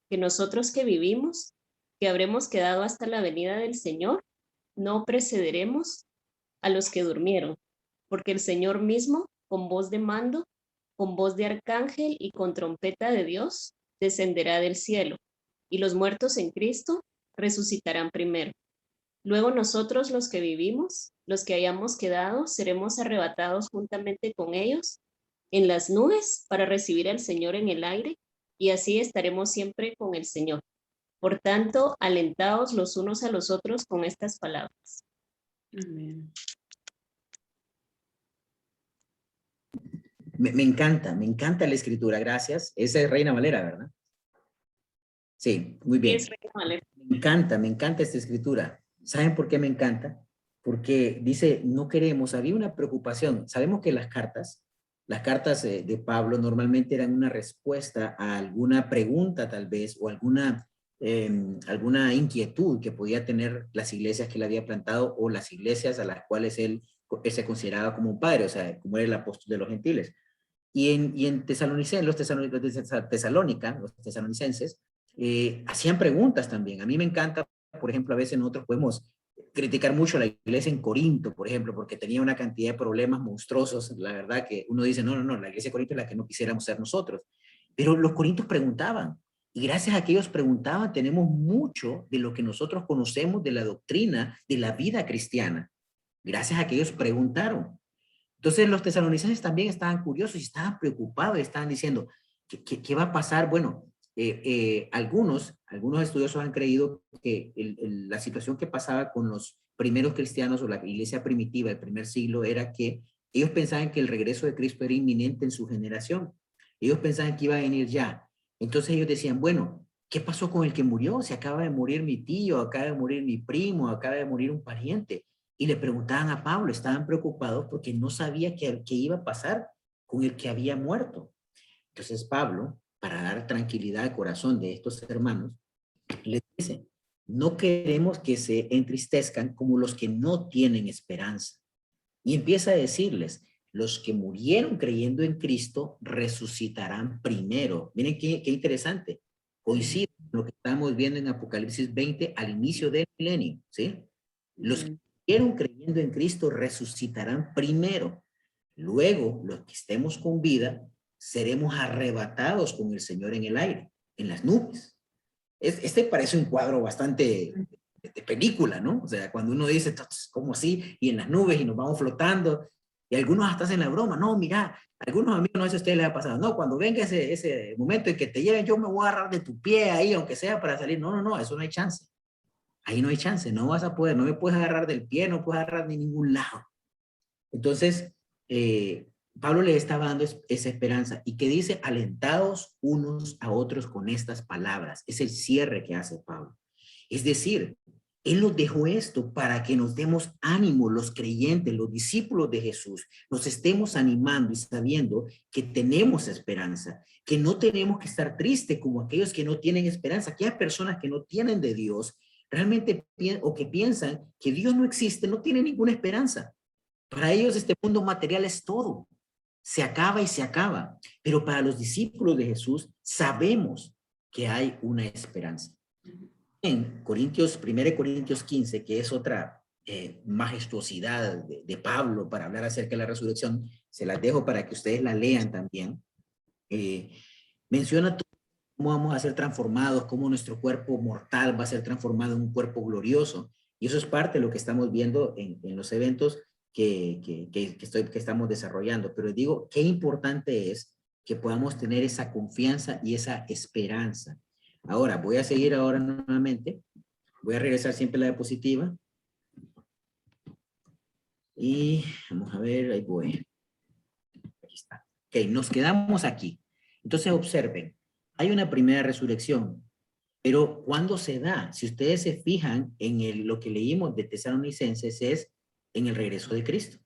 que nosotros que vivimos, que habremos quedado hasta la venida del Señor, no precederemos a los que durmieron, porque el Señor mismo, con voz de mando, con voz de arcángel y con trompeta de Dios, descenderá del cielo, y los muertos en Cristo resucitarán primero. Luego nosotros los que vivimos, los que hayamos quedado, seremos arrebatados juntamente con ellos en las nubes para recibir al Señor en el aire, y así estaremos siempre con el Señor. Por tanto, alentaos los unos a los otros con estas palabras. Amén. Me encanta la escritura, gracias. Esa es Reina Valera, ¿verdad? Sí, muy bien. Es Reina Valera. Me encanta esta escritura. ¿Saben por qué me encanta? Porque dice, no queremos, había una preocupación. Sabemos que las cartas de Pablo normalmente eran una respuesta a alguna pregunta tal vez, o alguna inquietud que podía tener las iglesias que él había plantado, o las iglesias a las cuales él se consideraba como un padre, o sea, como era el apóstol de los gentiles. Y en los tesalonicenses, hacían preguntas también. A mí me encanta, por ejemplo, a veces nosotros podemos criticar mucho a la iglesia en Corinto, por ejemplo, porque tenía una cantidad de problemas monstruosos. La verdad que uno dice, no, la iglesia de Corinto es la que no quisiéramos ser nosotros. Pero los corintios preguntaban, y gracias a que ellos preguntaban, tenemos mucho de lo que nosotros conocemos de la doctrina de la vida cristiana. Gracias a que ellos preguntaron. Entonces los tesalonicenses también estaban curiosos y estaban preocupados, estaban diciendo, ¿qué va a pasar? Bueno, algunos estudiosos han creído que la situación que pasaba con los primeros cristianos o la iglesia primitiva del primer siglo era que ellos pensaban que el regreso de Cristo era inminente en su generación. Ellos pensaban que iba a venir ya. Entonces ellos decían, bueno, ¿qué pasó con el que murió? Se acaba de morir mi tío, acaba de morir mi primo, acaba de morir un pariente. Y le preguntaban a Pablo, estaban preocupados porque no sabía qué iba a pasar con el que había muerto. Entonces Pablo, para dar tranquilidad al corazón de estos hermanos, les dice, no queremos que se entristezcan como los que no tienen esperanza. Y empieza a decirles, los que murieron creyendo en Cristo resucitarán primero. Miren qué interesante. Coincide con lo que estamos viendo en Apocalipsis 20 al inicio del milenio, ¿sí? Los que murieron creyendo en Cristo resucitarán primero. Luego, los que estemos con vida, seremos arrebatados con el Señor en el aire, en las nubes. Este parece un cuadro bastante de película, ¿no? O sea, cuando uno dice, ¿cómo así? Y en las nubes y nos vamos flotando. Y algunos hasta hacen la broma, no, mira, algunos amigos, no sé si a ustedes les ha pasado, no, cuando venga ese momento en que te lleven, yo me voy a agarrar de tu pie ahí, aunque sea para salir. No, eso no hay chance. Ahí no hay chance, no vas a poder, no me puedes agarrar del pie, no puedes agarrar de ningún lado. Entonces, Pablo le estaba dando esa esperanza y que dice, alentados unos a otros con estas palabras. Es el cierre que hace Pablo. Es decir, él nos dejó esto para que nos demos ánimo, los creyentes, los discípulos de Jesús, nos estemos animando y sabiendo que tenemos esperanza, que no tenemos que estar tristes como aquellos que no tienen esperanza, aquellas personas que no tienen de Dios, realmente o que piensan que Dios no existe, no tienen ninguna esperanza. Para ellos este mundo material es todo. Se acaba y se acaba. Pero para los discípulos de Jesús sabemos que hay una esperanza. En 1 Corintios 15, que es otra majestuosidad de Pablo para hablar acerca de la resurrección, se las dejo para que ustedes la lean también. Menciona cómo vamos a ser transformados, cómo nuestro cuerpo mortal va a ser transformado en un cuerpo glorioso. Y eso es parte de lo que estamos viendo en los eventos que estamos desarrollando. Pero digo, qué importante es que podamos tener esa confianza y esa esperanza. Ahora, voy a seguir ahora nuevamente. Voy a regresar siempre a la diapositiva. Y vamos a ver, ahí voy. Aquí está. Ok, nos quedamos aquí. Entonces observen, hay una primera resurrección, pero ¿cuándo se da? Si ustedes se fijan en lo que leímos de Tesalonicenses es en el regreso de Cristo.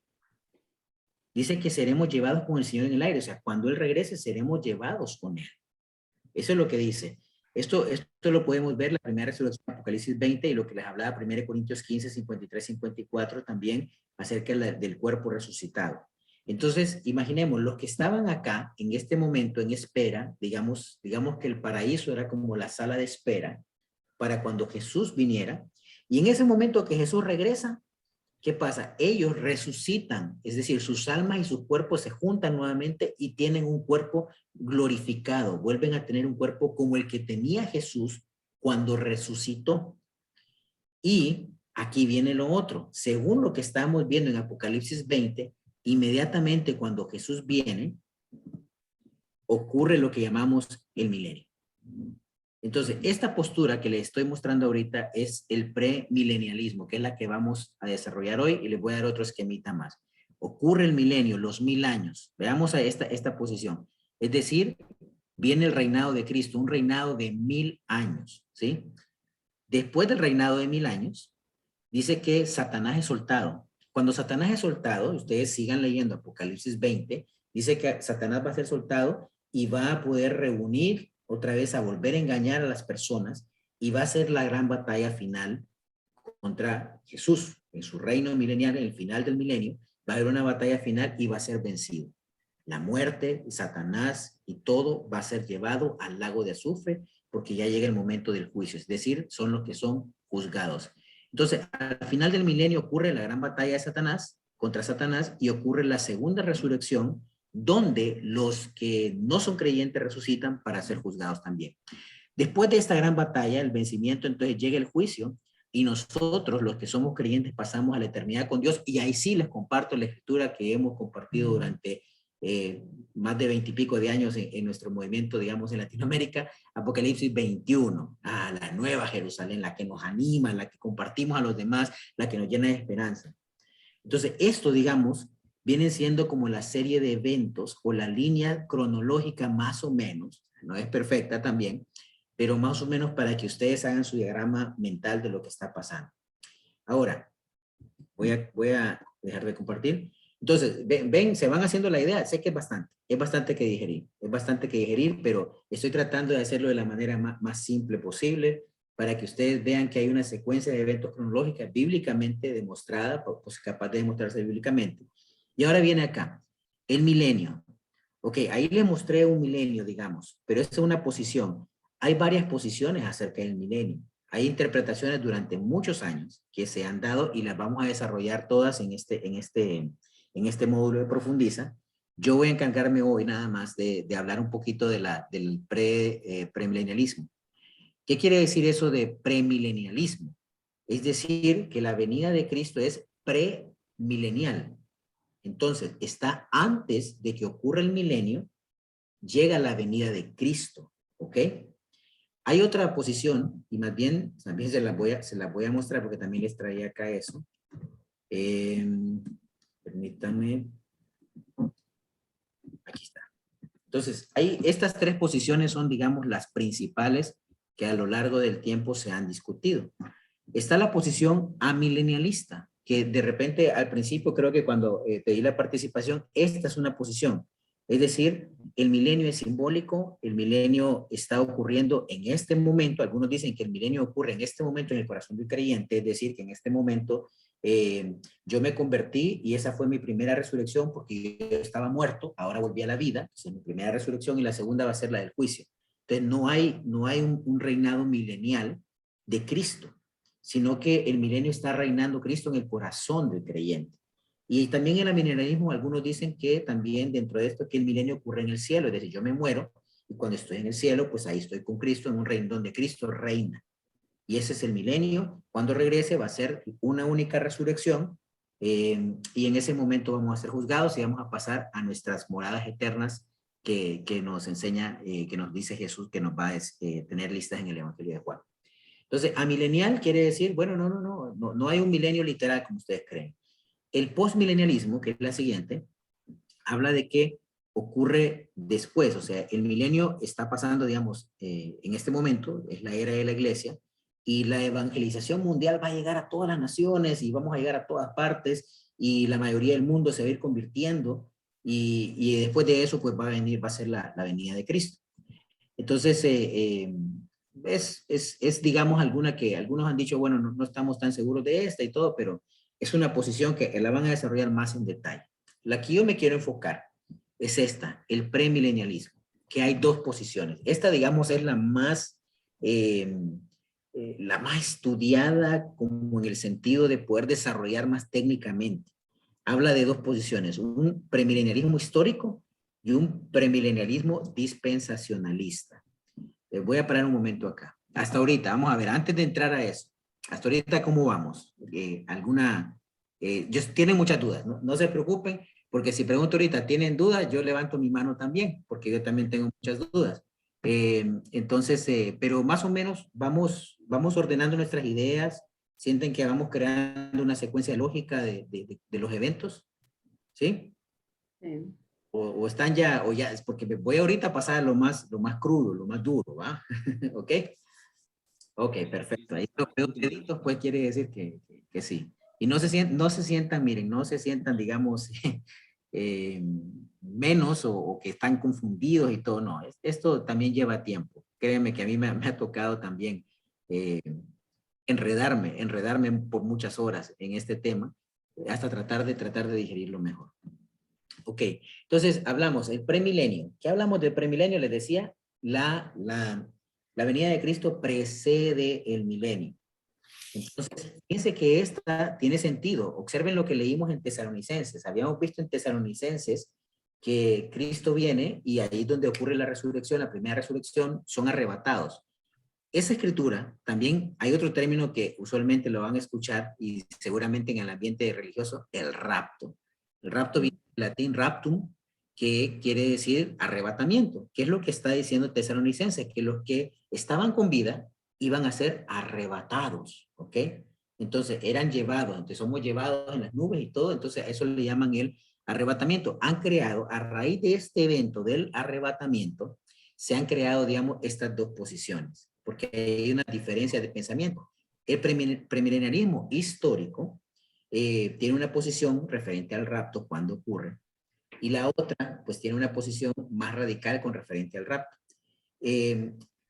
Dice que seremos llevados con el Señor en el aire, o sea, cuando Él regrese seremos llevados con Él. Eso es lo que dice. Esto lo podemos ver en la primera resurrección de Apocalipsis 20 y lo que les hablaba 1 Corintios 15, 53, 54 también acerca del cuerpo resucitado. Entonces, imaginemos, los que estaban acá en este momento en espera, digamos que el paraíso era como la sala de espera para cuando Jesús viniera. Y en ese momento que Jesús regresa, ¿qué pasa? Ellos resucitan, es decir, sus almas y sus cuerpos se juntan nuevamente y tienen un cuerpo glorificado, vuelven a tener un cuerpo como el que tenía Jesús cuando resucitó. Y aquí viene lo otro, según lo que estamos viendo en Apocalipsis 20, inmediatamente cuando Jesús viene, ocurre lo que llamamos el milenio. Entonces, esta postura que les estoy mostrando ahorita es el premilenialismo, que es la que vamos a desarrollar hoy, y les voy a dar otro esquemita más. Ocurre el milenio, los 1000 años. Veamos a esta posición. Es decir, viene el reinado de Cristo, un reinado de 1000 años, ¿sí? Después del reinado de 1000 años, dice que Satanás es soltado. Cuando Satanás es soltado, ustedes sigan leyendo Apocalipsis 20, dice que Satanás va a ser soltado y va a poder reunir otra vez a volver a engañar a las personas y va a ser la gran batalla final contra Jesús en su reino milenial, en el final del milenio. Va a haber una batalla final y va a ser vencido. La muerte, Satanás y todo va a ser llevado al lago de azufre porque ya llega el momento del juicio, es decir, son los que son juzgados. Entonces, al final del milenio ocurre la gran batalla de Satanás contra Satanás y ocurre la segunda resurrección donde los que no son creyentes resucitan para ser juzgados también. Después de esta gran batalla, el vencimiento, entonces llega el juicio y nosotros, los que somos creyentes, pasamos a la eternidad con Dios y ahí sí les comparto la escritura que hemos compartido durante más de 20 y pico de años en nuestro movimiento, digamos, en Latinoamérica, Apocalipsis 21, la nueva Jerusalén, la que nos anima, la que compartimos a los demás, la que nos llena de esperanza. Entonces, esto, digamos, viene siendo como la serie de eventos o la línea cronológica más o menos, no es perfecta también, pero más o menos para que ustedes hagan su diagrama mental de lo que está pasando. Ahora, voy a dejar de compartir. Entonces, ven, se van haciendo la idea, sé que es bastante que digerir, pero estoy tratando de hacerlo de la manera más simple posible para que ustedes vean que hay una secuencia de eventos cronológicas bíblicamente demostrada, pues capaz de demostrarse bíblicamente. Y ahora viene acá, el milenio. Ok, ahí le mostré un milenio, digamos, pero esta es una posición. Hay varias posiciones acerca del milenio. Hay interpretaciones durante muchos años que se han dado y las vamos a desarrollar todas en este módulo de Profundiza. Yo voy a encargarme hoy nada más de hablar un poquito del premilenialismo. ¿Qué quiere decir eso de premilenialismo? Es decir, que la venida de Cristo es premilenial. Entonces, está antes de que ocurra el milenio, llega la venida de Cristo, ¿ok? Hay otra posición, y más bien se la voy a mostrar porque también les traía acá eso. Permítanme. Aquí está. Entonces, estas tres posiciones son, digamos, las principales que a lo largo del tiempo se han discutido. Está la posición amilenialista, que de repente al principio creo que cuando pedí la participación, esta es una posición. Es decir, el milenio es simbólico, el milenio está ocurriendo en este momento. Algunos dicen que el milenio ocurre en este momento en el corazón del creyente, es decir, que en este momento yo me convertí y esa fue mi primera resurrección porque yo estaba muerto, ahora volví a la vida, es mi primera resurrección y la segunda va a ser la del juicio. Entonces no hay un reinado milenial de Cristo, sino que el milenio está reinando Cristo en el corazón del creyente. Y también en el milenialismo algunos dicen que también dentro de esto que el milenio ocurre en el cielo, es decir, yo me muero y cuando estoy en el cielo, pues ahí estoy con Cristo en un reino donde Cristo reina. Y ese es el milenio. Cuando regrese va a ser una única resurrección y en ese momento vamos a ser juzgados y vamos a pasar a nuestras moradas eternas que nos enseña, que nos dice Jesús que nos va a tener listas en el Evangelio de Juan. Entonces, amilenial quiere decir, bueno, no hay un milenio literal como ustedes creen. El postmilenialismo, que es la siguiente, habla de que ocurre después, o sea, el milenio está pasando, digamos, en este momento, es la era de la iglesia, y la evangelización mundial va a llegar a todas las naciones y vamos a llegar a todas partes y la mayoría del mundo se va a ir convirtiendo y después de eso pues va a ser la venida de Cristo. Entonces, es digamos alguna que algunos han dicho, bueno, no estamos tan seguros de esta y todo, pero es una posición que la van a desarrollar más en detalle. La que yo me quiero enfocar es esta, el premilenialismo, que hay dos posiciones. Esta, digamos, es la más estudiada como en el sentido de poder desarrollar más técnicamente. Habla de dos posiciones, un premilenialismo histórico y un premilenialismo dispensacionalista. Voy a parar un momento acá. Hasta ahorita, vamos a ver, antes de entrar a eso, hasta ahorita, ¿cómo vamos? Tienen muchas dudas, ¿no? No se preocupen, porque si pregunto ahorita, ¿tienen dudas? Yo levanto mi mano también, porque yo también tengo muchas dudas. Pero más o menos vamos ordenando nuestras ideas. ¿Sienten que vamos creando una secuencia lógica de los eventos? ¿Sí? Sí. O están ya, o ya, es porque me voy ahorita a pasar lo más crudo, lo más duro, ¿va? ¿Ok? Ok, perfecto. Ahí veo deditos, pues quiere decir que sí. Y no se sientan, miren, no se sientan, digamos, menos o que están confundidos y todo, no. Esto también lleva tiempo. Créanme que a mí me ha tocado también eh, enredarme por muchas horas en este tema, hasta tratar de digerirlo mejor. Ok, entonces hablamos el premilenio. ¿Qué hablamos del premilenio? Les decía, la venida de Cristo precede el milenio. Entonces, fíjense que esta tiene sentido. Observen lo que leímos en Tesalonicenses. Habíamos visto en Tesalonicenses que Cristo viene y ahí es donde ocurre la resurrección, la primera resurrección, son arrebatados. Esa escritura, también hay otro término que usualmente lo van a escuchar y seguramente en el ambiente religioso, el rapto. El rapto viene del latín raptum, que quiere decir arrebatamiento, que es lo que está diciendo Tesalonicenses, que los que estaban con vida iban a ser arrebatados, ¿ok? Entonces eran llevados, entonces somos llevados en las nubes y todo, entonces a eso le llaman el arrebatamiento. Han creado, a raíz de este evento del arrebatamiento, se han creado, digamos, estas dos posiciones, porque hay una diferencia de pensamiento. El premilenialismo histórico tiene una posición referente al rapto cuando ocurre, y la otra, pues tiene una posición más radical con referente al rapto.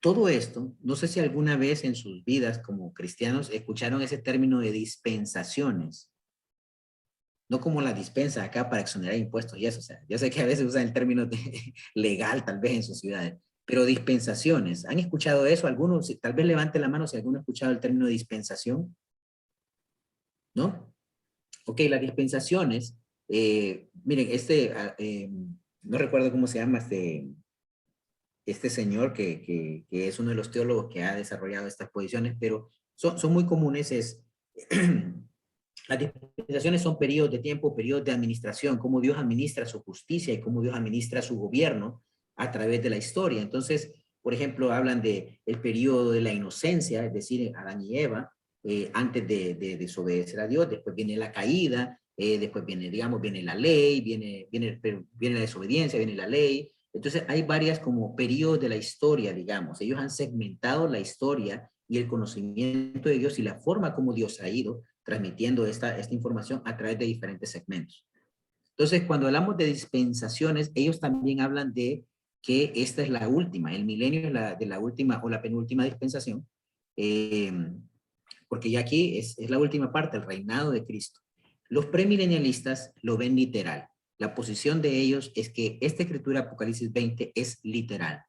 Todo esto, no sé si alguna vez en sus vidas como cristianos escucharon ese término de dispensaciones. No como la dispensa acá para exonerar impuestos y eso. O sea, yo sé que a veces usan el término legal tal vez en sus ciudades, pero dispensaciones. ¿Han escuchado eso? Algunos, tal vez levante la mano si alguno ha escuchado el término dispensación. ¿No? Ok, las dispensaciones, miren, no recuerdo cómo se llama este señor que es uno de los teólogos que ha desarrollado estas posiciones, pero son muy comunes. Las dispensaciones son periodos de tiempo, periodos de administración, cómo Dios administra su justicia y cómo Dios administra su gobierno a través de la historia. Entonces, por ejemplo, hablan de el periodo de la inocencia, es decir, Adán y Eva, antes de desobedecer a Dios. Después viene la caída, después viene la ley, viene la desobediencia, viene la ley. Entonces hay varias como periodos de la historia, digamos. Ellos han segmentado la historia y el conocimiento de Dios y la forma como Dios ha ido transmitiendo esta información a través de diferentes segmentos. Entonces, cuando hablamos de dispensaciones, ellos también hablan de que esta es la última, el milenio es de la última o la penúltima dispensación, porque ya aquí es la última parte, el reinado de Cristo. Los premilenialistas lo ven literal. La posición de ellos es que esta escritura Apocalipsis 20 es literal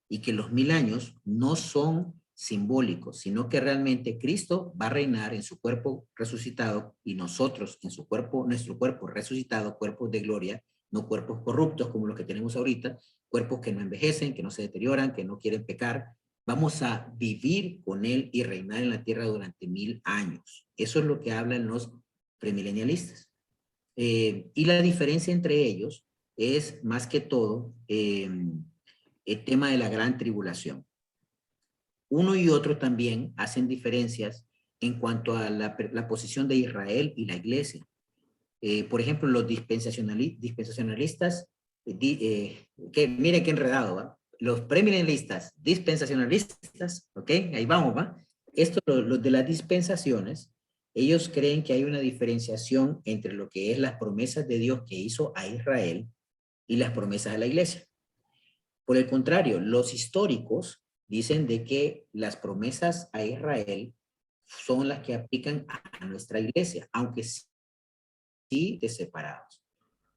y que los 1000 años no son simbólicos, sino que realmente Cristo va a reinar en su cuerpo resucitado y nosotros en nuestro cuerpo resucitado, cuerpos de gloria, no cuerpos corruptos como los que tenemos ahorita, cuerpos que no envejecen, que no se deterioran, que no quieren pecar. Vamos a vivir con Él y reinar en la tierra durante 1000 años. Eso es lo que hablan los premilenialistas. Y la diferencia entre ellos es más que todo el tema de la gran tribulación. Uno y otro también hacen diferencias en cuanto a la posición de Israel y la iglesia. Por ejemplo, los dispensacionalistas, miren qué enredado, ¿va? Los premilenialistas, dispensacionalistas, ¿ok? Ahí vamos, ¿va? Los de las dispensaciones, ellos creen que hay una diferenciación entre lo que es las promesas de Dios que hizo a Israel y las promesas de la iglesia. Por el contrario, los históricos dicen de que las promesas a Israel son las que aplican a nuestra iglesia, aunque sí de separados.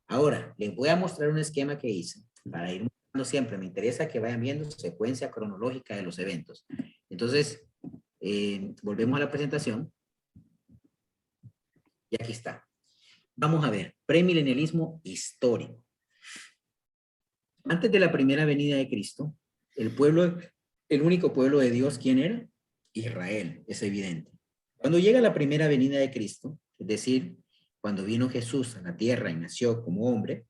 Ahora, les voy a mostrar un esquema que hice para ir mostrando siempre. Me interesa que vayan viendo secuencia cronológica de los eventos. Entonces, volvemos a la presentación. Y aquí está. Vamos a ver, premilenialismo histórico. Antes de la primera venida de Cristo, el único pueblo de Dios, ¿quién era? Israel, es evidente. Cuando llega la primera venida de Cristo, es decir, cuando vino Jesús a la tierra y nació como hombre,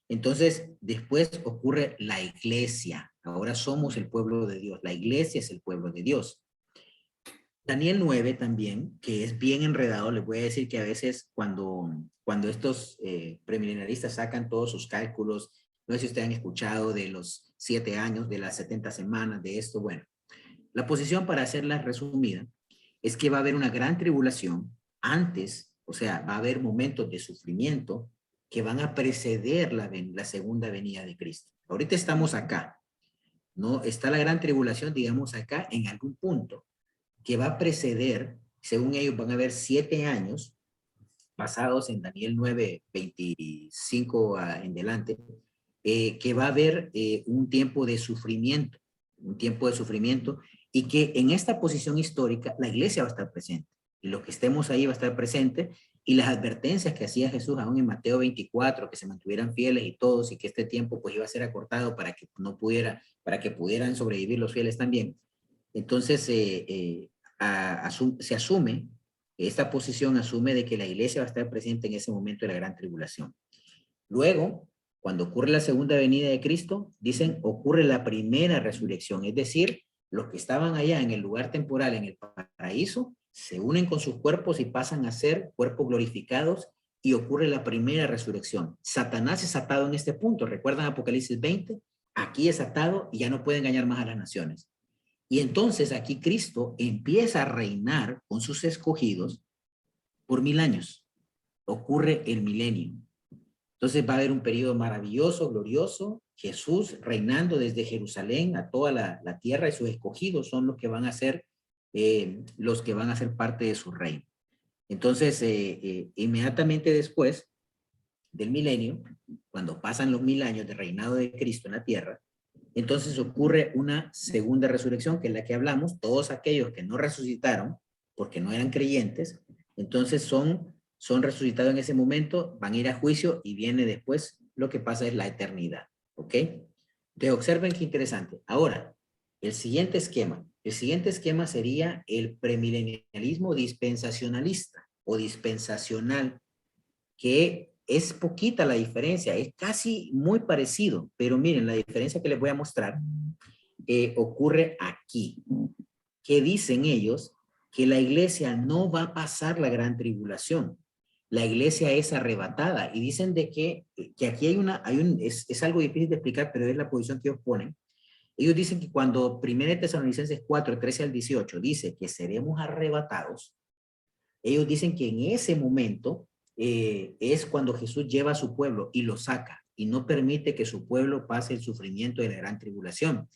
entonces después ocurre la iglesia. Ahora somos el pueblo de Dios. La iglesia es el pueblo de Dios. Daniel 9 también, que es bien enredado, les voy a decir que a veces cuando estos premilenialistas sacan todos sus cálculos, no sé si ustedes han escuchado de los 7 años, de las 70 semanas, de esto, bueno. La posición, para hacerla resumida, es que va a haber una gran tribulación antes, o sea, va a haber momentos de sufrimiento que van a preceder la segunda venida de Cristo. Ahorita estamos acá, ¿no? Está la gran tribulación, digamos, acá en algún punto, que va a preceder, según ellos van a haber 7 años, basados en Daniel 9, 25 en delante, que va a haber un tiempo de sufrimiento, y que en esta posición histórica la iglesia va a estar presente, y los que estemos ahí va a estar presente, y las advertencias que hacía Jesús aún en Mateo 24, que se mantuvieran fieles y todos, y que este tiempo pues iba a ser acortado para que pudieran sobrevivir los fieles también. Entonces se asume, esta posición asume de que la iglesia va a estar presente en ese momento de la gran tribulación. Luego, cuando ocurre la segunda venida de Cristo, dicen, ocurre la primera resurrección, es decir, los que estaban allá en el lugar temporal, en el paraíso, se unen con sus cuerpos y pasan a ser cuerpos glorificados, y ocurre la primera resurrección. Satanás es atado en este punto. ¿Recuerdan Apocalipsis 20? Aquí es atado y ya no puede engañar más a las naciones. Y entonces aquí Cristo empieza a reinar con sus escogidos por 1000 años. Ocurre el milenio. Entonces va a haber un periodo maravilloso, glorioso. Jesús reinando desde Jerusalén a toda la tierra, y sus escogidos son los que van a ser parte de su reino. Entonces, inmediatamente después del milenio, cuando pasan los 1000 años de reinado de Cristo en la tierra, entonces ocurre una segunda resurrección, que es la que hablamos. Todos aquellos que no resucitaron porque no eran creyentes, entonces son resucitados en ese momento, van a ir a juicio, y viene después lo que pasa es la eternidad. ¿Ok? Entonces observen qué interesante. Ahora, el siguiente esquema sería el premilenialismo dispensacionalista o dispensacional, que es poquita la diferencia, es casi muy parecido, pero miren, la diferencia que les voy a mostrar ocurre aquí. Que dicen ellos que la iglesia no va a pasar la gran tribulación. La iglesia es arrebatada, y dicen de que aquí es algo difícil de explicar, pero es la posición que ellos ponen. Ellos dicen que cuando 1 Tesalonicenses 4, 13 al 18 dice que seremos arrebatados, ellos dicen que en ese momento es cuando Jesús lleva a su pueblo y lo saca, y no permite que su pueblo pase el sufrimiento de la gran tribulación.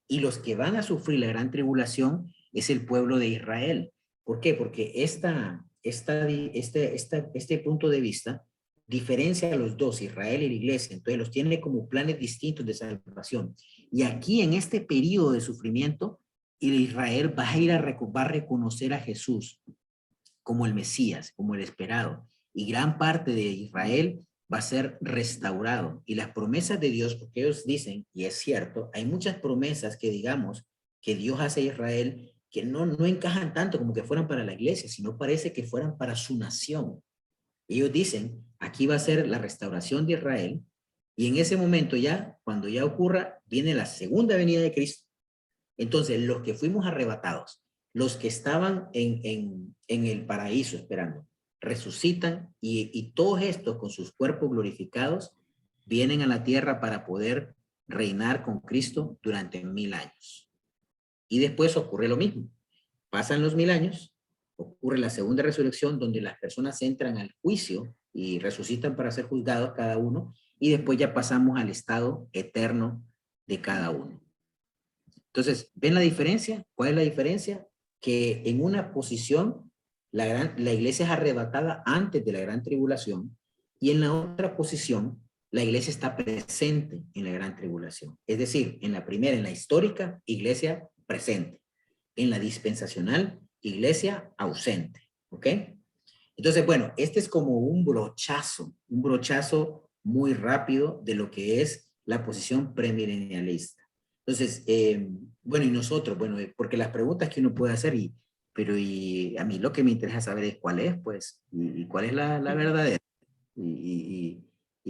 Y los que van a sufrir la gran tribulación es el pueblo de Israel. ¿Por qué? Porque este punto de vista diferencia a los dos, Israel y la iglesia. Entonces los tiene como planes distintos de salvación. Y aquí, en este periodo de sufrimiento, Israel va a reconocer a Jesús como el Mesías, como el esperado. Y gran parte de Israel va a ser restaurado. Y las promesas de Dios, porque ellos dicen, y es cierto, hay muchas promesas que digamos que Dios hace a Israel que no encajan tanto como que fueran para la iglesia, sino parece que fueran para su nación. Ellos dicen, aquí va a ser la restauración de Israel, y en ese momento ya, cuando ya ocurra, viene la segunda venida de Cristo. Entonces, los que fuimos arrebatados, los que estaban en el paraíso esperando, resucitan, y todos estos con sus cuerpos glorificados vienen a la tierra para poder reinar con Cristo durante 1000 años. Y después ocurre lo mismo. Pasan los 1000 años, ocurre la segunda resurrección, donde las personas entran al juicio y resucitan para ser juzgados cada uno, y después ya pasamos al estado eterno de cada uno. Entonces, ¿ven la diferencia? ¿Cuál es la diferencia? Que en una posición la iglesia es arrebatada antes de la gran tribulación, y en la otra posición la iglesia está presente en la gran tribulación. Es decir, en la primera, en la histórica, iglesia presente. En la dispensacional, iglesia ausente. ¿Ok? Entonces, bueno, este es como un brochazo muy rápido de lo que es la posición premilenialista. Entonces, bueno, y nosotros, bueno, porque las preguntas que uno puede hacer, pero a mí lo que me interesa saber es cuál es, pues, y cuál es la verdadera, y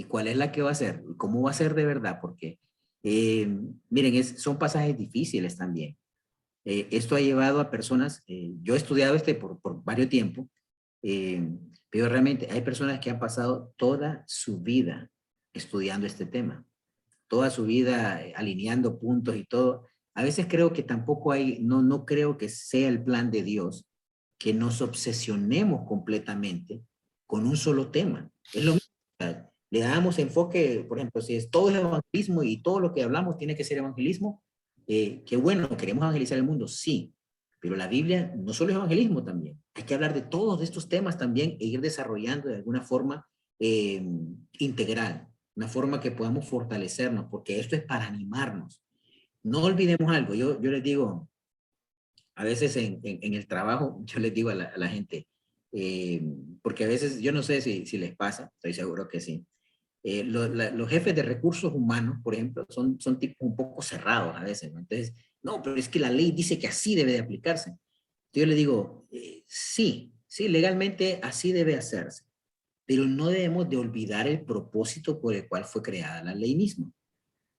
cuál es la que va a ser, y cómo va a ser de verdad, porque, miren, son pasajes difíciles también. Esto ha llevado a personas, yo he estudiado por varios tiempos, pero realmente hay personas que han pasado toda su vida estudiando este tema, toda su vida alineando puntos y todo. A veces creo que tampoco no creo que sea el plan de Dios que nos obsesionemos completamente con un solo tema. Es lo mismo. Le damos enfoque, por ejemplo, si es todo el evangelismo y todo lo que hablamos tiene que ser evangelismo, qué bueno, queremos evangelizar el mundo, sí, pero la Biblia no solo es evangelismo también. Hay que hablar de todos estos temas también e ir desarrollando de alguna forma integral, una forma que podamos fortalecernos, porque esto es para animarnos. No olvidemos algo, yo les digo, a veces en el trabajo, yo les digo a la gente, porque a veces, yo no sé si les pasa, estoy seguro que sí, los jefes de recursos humanos, por ejemplo, son tipos un poco cerrados a veces, ¿no? Entonces, no, pero es que la ley dice que así debe de aplicarse. Yo le digo, sí, legalmente así debe hacerse, pero no debemos de olvidar el propósito por el cual fue creada la ley misma.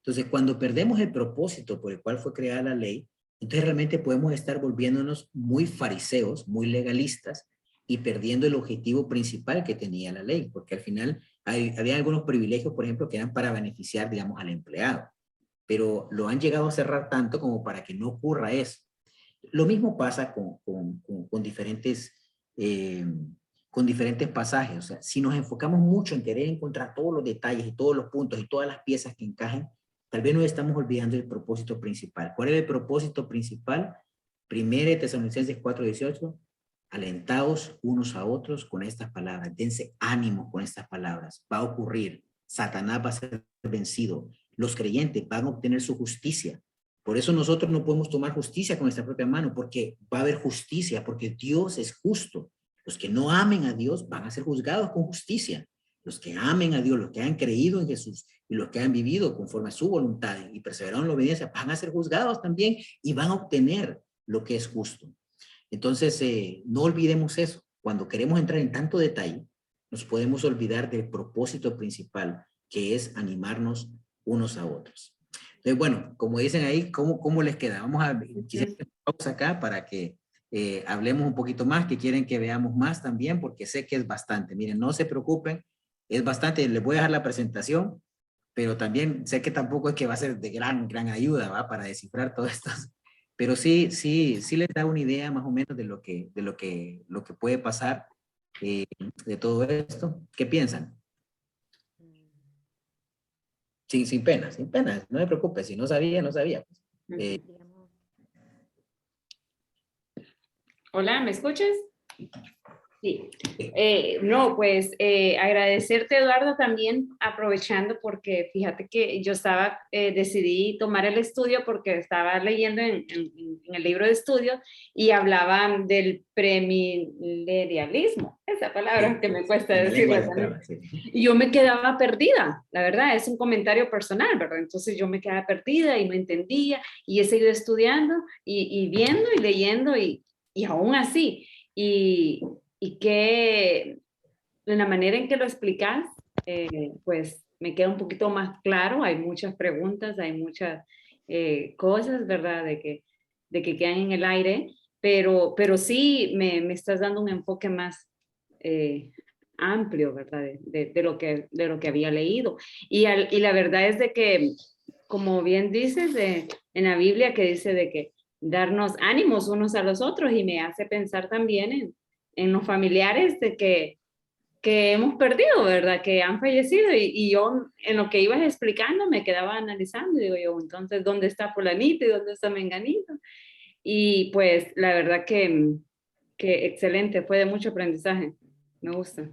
Entonces, cuando perdemos el propósito por el cual fue creada la ley, entonces realmente podemos estar volviéndonos muy fariseos, muy legalistas y perdiendo el objetivo principal que tenía la ley, porque al final había algunos privilegios, por ejemplo, que eran para beneficiar, digamos, al empleado, pero lo han llegado a cerrar tanto como para que no ocurra eso. Lo mismo pasa con diferentes pasajes. O sea, si nos enfocamos mucho en querer encontrar todos los detalles y todos los puntos y todas las piezas que encajen, tal vez nos estamos olvidando el propósito principal. ¿Cuál es el propósito principal? 1 Tesalonicenses 4:18, alentaos unos a otros con estas palabras, dense ánimo con estas palabras, va a ocurrir, Satanás va a ser vencido, los creyentes van a obtener su justicia. Por eso nosotros no podemos tomar justicia con nuestra propia mano, porque va a haber justicia, porque Dios es justo. Los que no amen a Dios van a ser juzgados con justicia. Los que amen a Dios, los que han creído en Jesús y los que han vivido conforme a su voluntad y perseveraron en la obediencia, van a ser juzgados también y van a obtener lo que es justo. Entonces, no olvidemos eso. Cuando queremos entrar en tanto detalle, nos podemos olvidar del propósito principal, que es animarnos unos a otros. Entonces, bueno, como dicen ahí, ¿cómo les queda? Vamos a pausa acá para que hablemos un poquito más, que quieren que veamos más también, porque sé que es bastante. Miren, no se preocupen, es bastante. Les voy a dejar la presentación, pero también sé que tampoco es que va a ser de gran ayuda, ¿va? Para descifrar todo esto. Pero sí les da una idea más o menos de lo que puede pasar de todo esto. ¿Qué piensan? Sin pena, no me preocupes, si no sabía, no sabía. Pues. Hola, ¿me escuchas? Sí. No, pues agradecerte, Eduardo, también aprovechando porque fíjate que yo decidí tomar el estudio porque estaba leyendo en el libro de estudio y hablaban del premilenialismo, esa palabra Sí, que me cuesta en la lengua decirla. de la traba, sí. Y yo me quedaba perdida, la verdad, es un comentario personal, ¿verdad? Entonces yo me quedaba perdida y no entendía y he seguido estudiando y viendo y leyendo y aún así. Y que en la manera en que lo explicas, pues me queda un poquito más claro, hay muchas preguntas, hay muchas cosas, ¿verdad? De que quedan en el aire, pero sí me estás dando un enfoque más amplio, ¿verdad? De lo que había leído. Y la verdad es de que, como bien dices en la Biblia, que dice de que darnos ánimos unos a los otros y me hace pensar también en los familiares de que hemos perdido, ¿verdad? Que han fallecido y yo en lo que ibas explicando me quedaba analizando y digo yo, entonces, ¿dónde está fulanito y dónde está menganito? Y pues la verdad que excelente, fue de mucho aprendizaje, me gusta.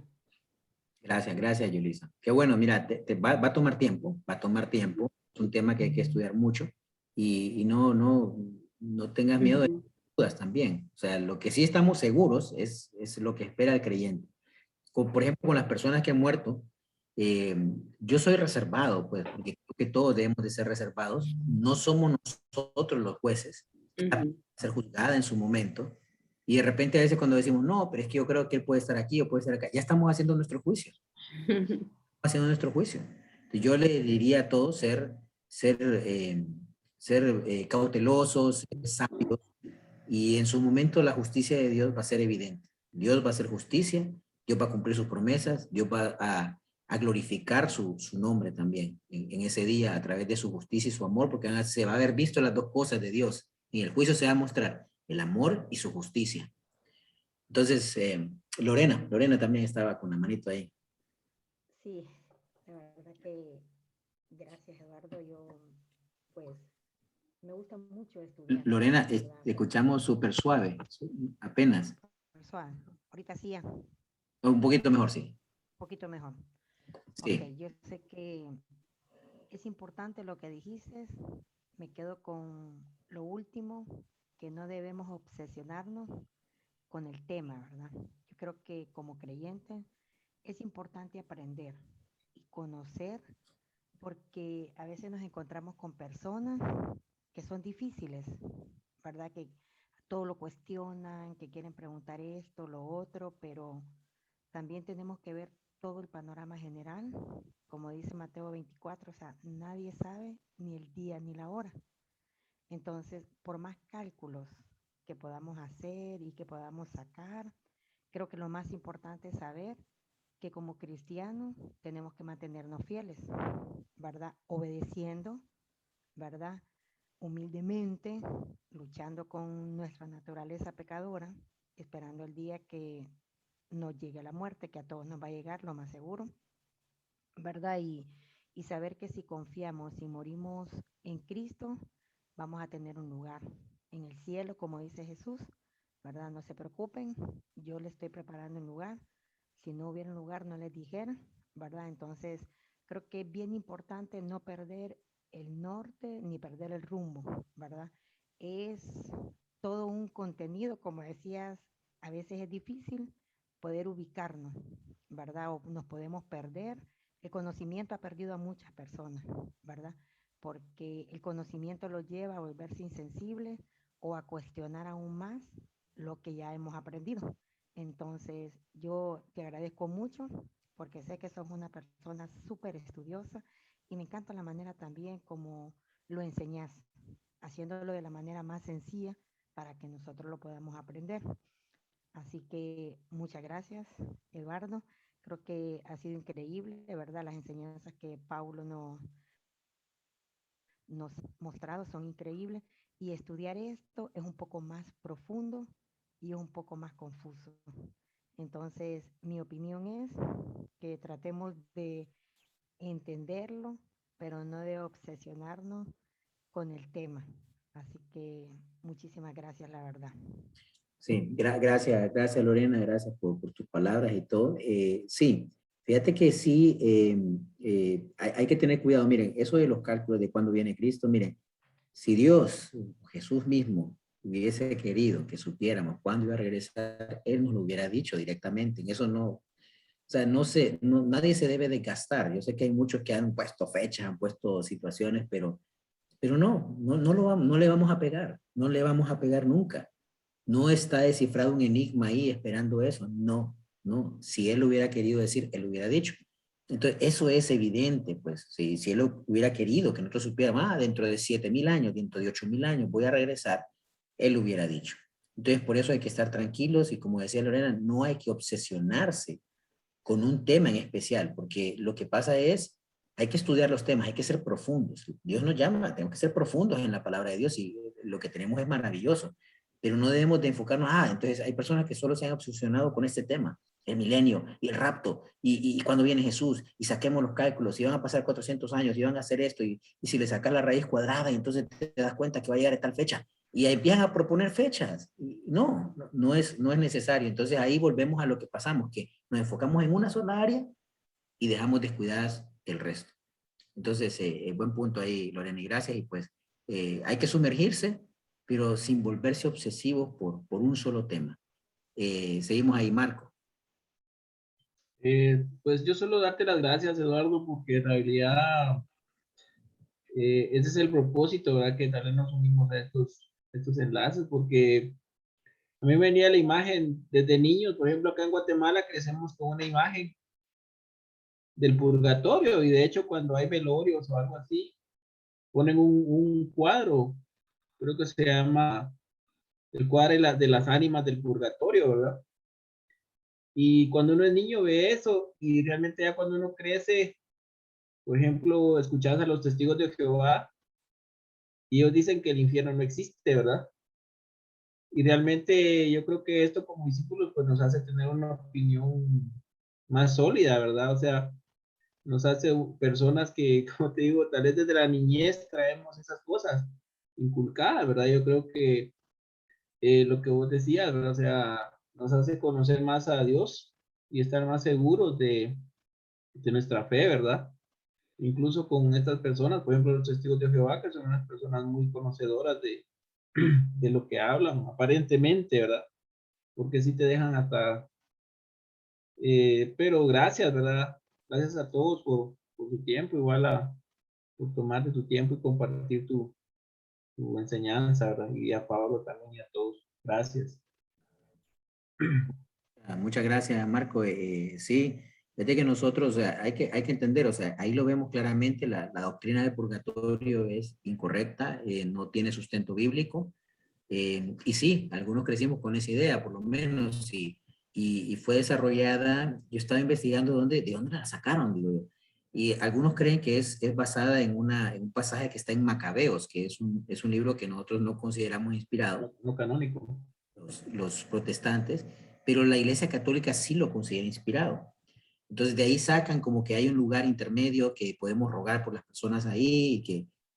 Gracias, Yulisa. Qué bueno, mira, va a tomar tiempo, es un tema que hay que estudiar mucho y no tengas miedo de dudas también. O sea, lo que sí estamos seguros es lo que espera el creyente. Por ejemplo, con las personas que han muerto, yo soy reservado, pues, porque creo que todos debemos de ser reservados. No somos nosotros los jueces, a ser juzgada en su momento. Y de repente a veces cuando decimos, no, pero es que yo creo que él puede estar aquí o puede estar acá, ya estamos haciendo nuestro juicio. Entonces, yo le diría a todos ser cautelosos, ser sabios, y en su momento la justicia de Dios va a ser evidente. Dios va a hacer justicia, Dios va a cumplir sus promesas, Dios va a glorificar su nombre también en ese día a través de su justicia y su amor, porque se va a haber visto las dos cosas de Dios. Y en el juicio se va a mostrar el amor y su justicia. Entonces, Lorena también estaba con la manito ahí. Sí, la verdad que gracias, Eduardo. Yo, pues, me gusta mucho estudiar. Lorena, te escuchamos súper suave, apenas. Suave. Ahorita sí ya. Un poquito mejor, sí. Un poquito mejor. Sí. Okay, yo sé que es importante lo que dijiste. Me quedo con lo último, que no debemos obsesionarnos con el tema, ¿verdad? Yo creo que como creyentes es importante aprender y conocer, porque a veces nos encontramos con personas que son difíciles, ¿verdad? Que todo lo cuestionan, que quieren preguntar esto, lo otro, pero también tenemos que ver todo el panorama general, como dice Mateo 24, o sea, nadie sabe ni el día ni la hora. Entonces, por más cálculos que podamos hacer y que podamos sacar, creo que lo más importante es saber que como cristianos tenemos que mantenernos fieles, ¿verdad? Obedeciendo, ¿verdad? Humildemente, luchando con nuestra naturaleza pecadora, esperando el día que nos llegue la muerte, que a todos nos va a llegar, lo más seguro, ¿verdad? Y saber que si confiamos y morimos en Cristo, vamos a tener un lugar en el cielo, como dice Jesús, ¿verdad? No se preocupen, yo les estoy preparando un lugar. Si no hubiera un lugar, no les dijera, ¿verdad? Entonces, creo que es bien importante no perder el norte ni perder el rumbo, ¿verdad? Es todo un contenido, como decías, a veces es difícil poder ubicarnos, ¿verdad? O nos podemos perder. El conocimiento ha perdido a muchas personas, ¿verdad? Porque el conocimiento los lleva a volverse insensibles o a cuestionar aún más lo que ya hemos aprendido. Entonces, yo te agradezco mucho porque sé que sos una persona súper estudiosa y me encanta la manera también como lo enseñas, haciéndolo de la manera más sencilla para que nosotros lo podamos aprender. Así que muchas gracias, Eduardo. Creo que ha sido increíble, de verdad, las enseñanzas que Paulo nos ha mostrado son increíbles y estudiar esto es un poco más profundo y es un poco más confuso. Entonces, mi opinión es que tratemos de entenderlo, pero no de obsesionarnos con el tema. Así que muchísimas gracias, la verdad. Sí, gracias Lorena, gracias por tus palabras y todo. Sí, fíjate que sí, hay que tener cuidado. Miren, eso de los cálculos de cuándo viene Cristo, miren, si Dios, Jesús mismo, hubiese querido que supiéramos cuándo iba a regresar, Él nos lo hubiera dicho directamente. En eso no, o sea, nadie se debe de gastar. Yo sé que hay muchos que han puesto fechas, han puesto situaciones, pero no le vamos a pegar, no le vamos a pegar nunca. No está descifrado un enigma ahí esperando eso. No. Si Él hubiera querido decir, Él hubiera dicho. Entonces, eso es evidente, pues, si Él hubiera querido que nosotros supiéramos, dentro de 7,000 años, dentro de 8,000 años voy a regresar, Él hubiera dicho. Entonces, por eso hay que estar tranquilos y como decía Lorena, no hay que obsesionarse con un tema en especial, porque lo que pasa es, hay que estudiar los temas, hay que ser profundos. Dios nos llama, tenemos que ser profundos en la palabra de Dios y lo que tenemos es maravilloso, pero no debemos de enfocarnos, entonces hay personas que solo se han obsesionado con este tema, el milenio y el rapto, y cuando viene Jesús, y saquemos los cálculos, y van a pasar 400 años, y van a hacer esto, y si le sacas la raíz cuadrada, y entonces te das cuenta que va a llegar a tal fecha, y empiezan a proponer fechas. No es necesario. Entonces ahí volvemos a lo que pasamos, que nos enfocamos en una sola área y dejamos descuidadas el resto. Entonces, buen punto ahí, Lorena, y gracias. Y pues hay que sumergirse, pero sin volverse obsesivos por un solo tema. Seguimos ahí, Marco. Pues yo solo darte las gracias, Eduardo, porque en realidad ese es el propósito, ¿verdad? Que tal vez nos unimos a estos enlaces, porque a mí me venía la imagen desde niños, por ejemplo, acá en Guatemala crecemos con una imagen del purgatorio, y de hecho cuando hay velorios o algo así, ponen un cuadro, creo que se llama el cuadro de las ánimas del purgatorio, ¿verdad? Y cuando uno es niño ve eso, y realmente ya cuando uno crece, por ejemplo, escuchas a los testigos de Jehová, y ellos dicen que el infierno no existe, ¿verdad? Y realmente yo creo que esto como discípulos pues nos hace tener una opinión más sólida, ¿verdad? O sea, nos hace personas que, como te digo, tal vez desde la niñez traemos esas cosas inculcadas, ¿verdad? Yo creo que lo que vos decías, ¿verdad? O sea, nos hace conocer más a Dios y estar más seguros de nuestra fe, ¿verdad? Incluso con estas personas, por ejemplo, los testigos de Jehová, que son unas personas muy conocedoras de lo que hablan, aparentemente, ¿verdad? Porque sí te dejan hasta... pero gracias, ¿verdad? Gracias a todos por su tiempo, por tomarte tu tiempo y compartir tu enseñanza, ¿verdad? Y a Pablo también y a todos. Gracias. Muchas gracias, Marco. Sí, desde que nosotros, o sea, hay que entender, o sea, ahí lo vemos claramente, la doctrina del purgatorio es incorrecta, no tiene sustento bíblico, y sí, algunos crecimos con esa idea, por lo menos, y fue desarrollada, yo estaba investigando de dónde la sacaron, digo yo, y algunos creen que es basada en un pasaje que está en Macabeos, que es un libro que nosotros no consideramos inspirado, No canónico. los protestantes, pero la Iglesia Católica sí lo considera inspirado. Entonces de ahí sacan como que hay un lugar intermedio que podemos rogar por las personas ahí,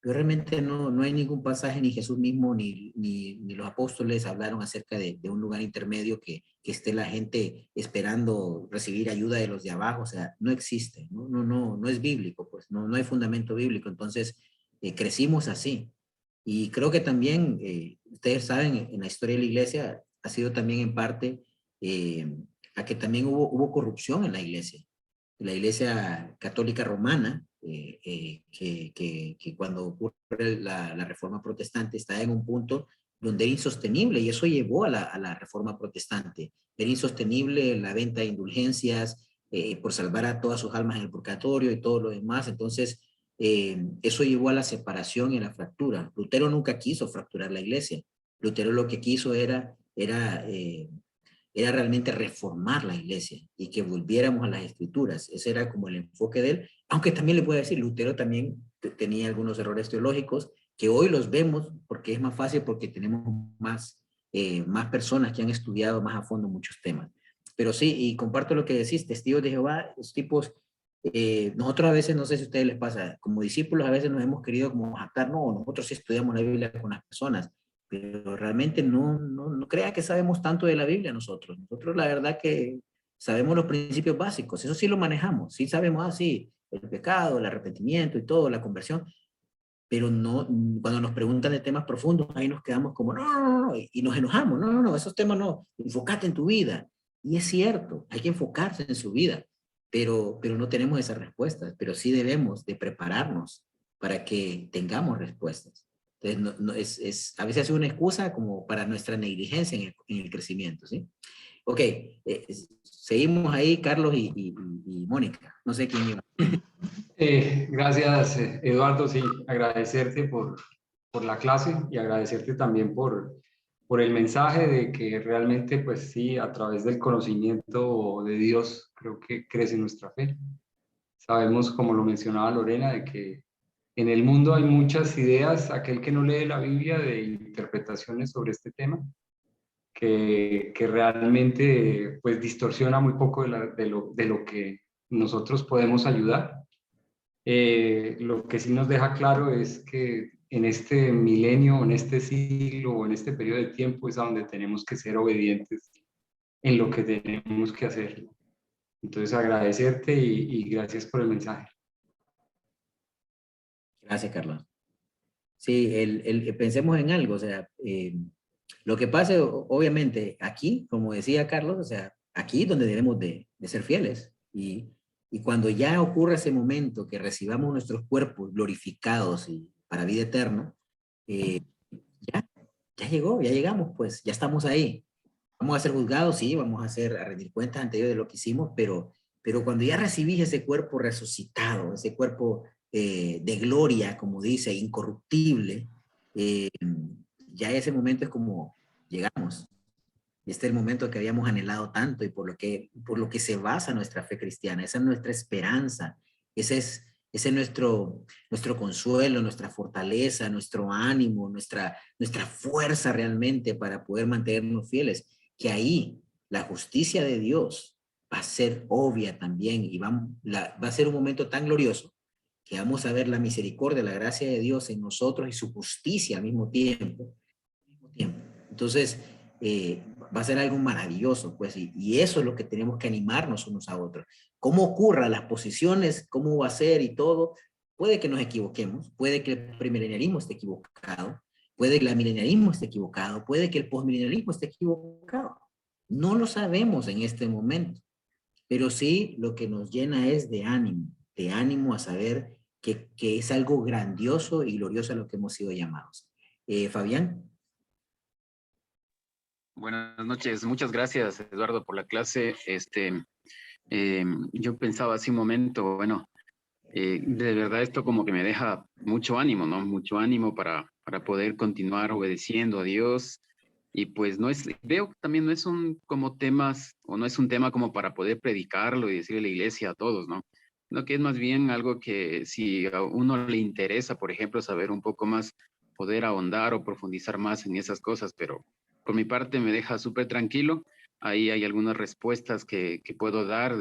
pero realmente no hay ningún pasaje, ni Jesús mismo, ni los apóstoles hablaron acerca de un lugar intermedio que esté la gente esperando recibir ayuda de los de abajo, o sea, no existe, no es bíblico, pues no hay fundamento bíblico, entonces crecimos así. Y creo que también, ustedes saben, en la historia de la iglesia ha sido también en parte a que también hubo corrupción en la iglesia católica romana, que cuando ocurre la reforma protestante está en un punto donde era insostenible, y eso llevó a la reforma protestante. Era insostenible la venta de indulgencias por salvar a todas sus almas en el purgatorio y todo lo demás. Entonces, eso llevó a la separación y a la fractura. Lutero nunca quiso fracturar la iglesia. Lutero lo que quiso era realmente reformar la iglesia y que volviéramos a las escrituras. Ese era como el enfoque de él, aunque también le puedo decir, Lutero también tenía algunos errores teológicos que hoy los vemos porque es más fácil, porque tenemos más personas que han estudiado más a fondo muchos temas. Pero sí, y comparto lo que decís, testigos de Jehová, los tipos, nosotros a veces, no sé si a ustedes les pasa, como discípulos a veces nos hemos querido como jactar, no, nosotros sí estudiamos la Biblia con las personas, pero realmente no crea que sabemos tanto de la Biblia nosotros. Nosotros la verdad que sabemos los principios básicos, eso sí lo manejamos, sí sabemos así, el pecado, el arrepentimiento y todo, la conversión, pero no, cuando nos preguntan de temas profundos, ahí nos quedamos como, no, y nos enojamos, no, esos temas no, enfócate en tu vida. Y es cierto, hay que enfocarse en su vida, pero no tenemos esas respuestas, pero sí debemos de prepararnos para que tengamos respuestas. Entonces, a veces es una excusa como para nuestra negligencia en el crecimiento, ¿sí? Ok, seguimos ahí, Carlos y Mónica. No sé quién iba. Gracias, Eduardo. Sí, agradecerte por la clase y agradecerte también por el mensaje de que realmente, pues sí, a través del conocimiento de Dios, creo que crece nuestra fe. Sabemos, como lo mencionaba Lorena, de que en el mundo hay muchas ideas, aquel que no lee la Biblia, de interpretaciones sobre este tema, que realmente pues distorsiona muy poco de lo que nosotros podemos ayudar. Lo que sí nos deja claro es que en este milenio, en este siglo, en este periodo de tiempo es a donde tenemos que ser obedientes en lo que tenemos que hacer. Entonces agradecerte y gracias por el mensaje. Gracias, Carlos. Sí, pensemos en algo, o sea, lo que pasa, obviamente, aquí, como decía Carlos, o sea, aquí es donde debemos de ser fieles. Y cuando ya ocurra ese momento que recibamos nuestros cuerpos glorificados y para vida eterna, ya llegó, ya llegamos, pues, ya estamos ahí. Vamos a ser juzgados, sí, vamos a rendir cuentas ante Dios de lo que hicimos, pero cuando ya recibís ese cuerpo resucitado, ese cuerpo de gloria, como dice, incorruptible, eh, ya ese momento es como llegamos. Este es el momento que habíamos anhelado tanto y por lo que se basa nuestra fe cristiana. Esa es nuestra esperanza. Ese es nuestro consuelo, nuestra fortaleza, nuestro ánimo, nuestra fuerza realmente para poder mantenernos fieles. Que ahí la justicia de Dios va a ser obvia también y va a ser un momento tan glorioso que vamos a ver la misericordia, la gracia de Dios en nosotros y su justicia al mismo tiempo. Entonces, va a ser algo maravilloso, pues, y eso es lo que tenemos que animarnos unos a otros. Cómo ocurra las posiciones, cómo va a ser y todo, puede que nos equivoquemos, puede que el premilenialismo esté equivocado, puede que el milenialismo esté equivocado, puede que el postmilenialismo esté equivocado. No lo sabemos en este momento, pero sí lo que nos llena es de ánimo a saber que es algo grandioso y glorioso a lo que hemos sido llamados. Fabián. Buenas noches, muchas gracias Eduardo por la clase. Yo pensaba hace un momento, bueno, de verdad esto como que me deja mucho ánimo, ¿no? Mucho ánimo para poder continuar obedeciendo a Dios. Y pues veo que también no es como temas, o no es un tema como para poder predicarlo y decirle a la iglesia a todos, ¿no? Sino que es más bien algo que si a uno le interesa, por ejemplo, saber un poco más, poder ahondar o profundizar más en esas cosas, pero por mi parte me deja súper tranquilo. Ahí hay algunas respuestas que puedo dar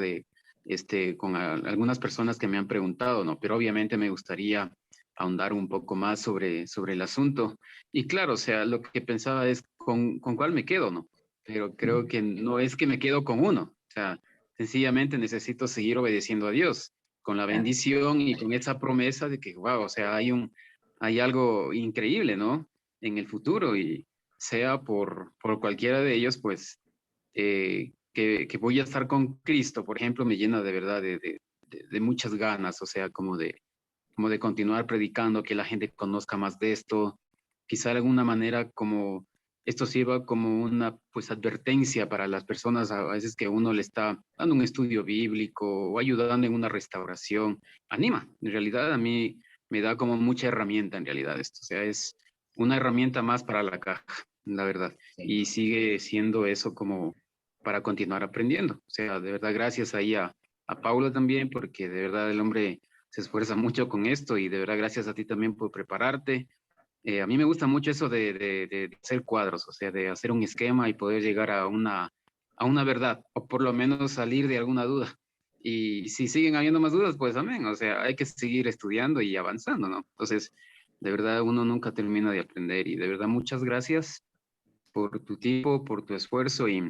con algunas personas que me han preguntado, ¿no? Pero obviamente me gustaría ahondar un poco más sobre el asunto. Y claro, o sea, lo que pensaba es con cuál me quedo, ¿no? Pero creo que no es que me quedo con uno. O sea, sencillamente necesito seguir obedeciendo a Dios con la bendición y con esa promesa de que, wow, o sea, hay algo increíble, ¿no? En el futuro y sea por cualquiera de ellos, pues, que voy a estar con Cristo, por ejemplo, me llena de verdad de muchas ganas, o sea, como de continuar predicando, que la gente conozca más de esto, quizá de alguna manera como esto sirva como una pues advertencia para las personas a veces que uno le está dando un estudio bíblico o ayudando en una restauración. Anima, en realidad a mí me da como mucha herramienta en realidad esto, o sea, es una herramienta más para la caja, la verdad, y sigue siendo eso como para continuar aprendiendo. O sea, de verdad, gracias ahí a Paulo también, porque de verdad el hombre se esfuerza mucho con esto y de verdad gracias a ti también por prepararte. A mí me gusta mucho eso de hacer cuadros, o sea, de hacer un esquema y poder llegar a una verdad, o por lo menos salir de alguna duda. Y si siguen habiendo más dudas, pues amén, o sea, hay que seguir estudiando y avanzando, ¿no? Entonces, de verdad, uno nunca termina de aprender y de verdad muchas gracias por tu tiempo, por tu esfuerzo y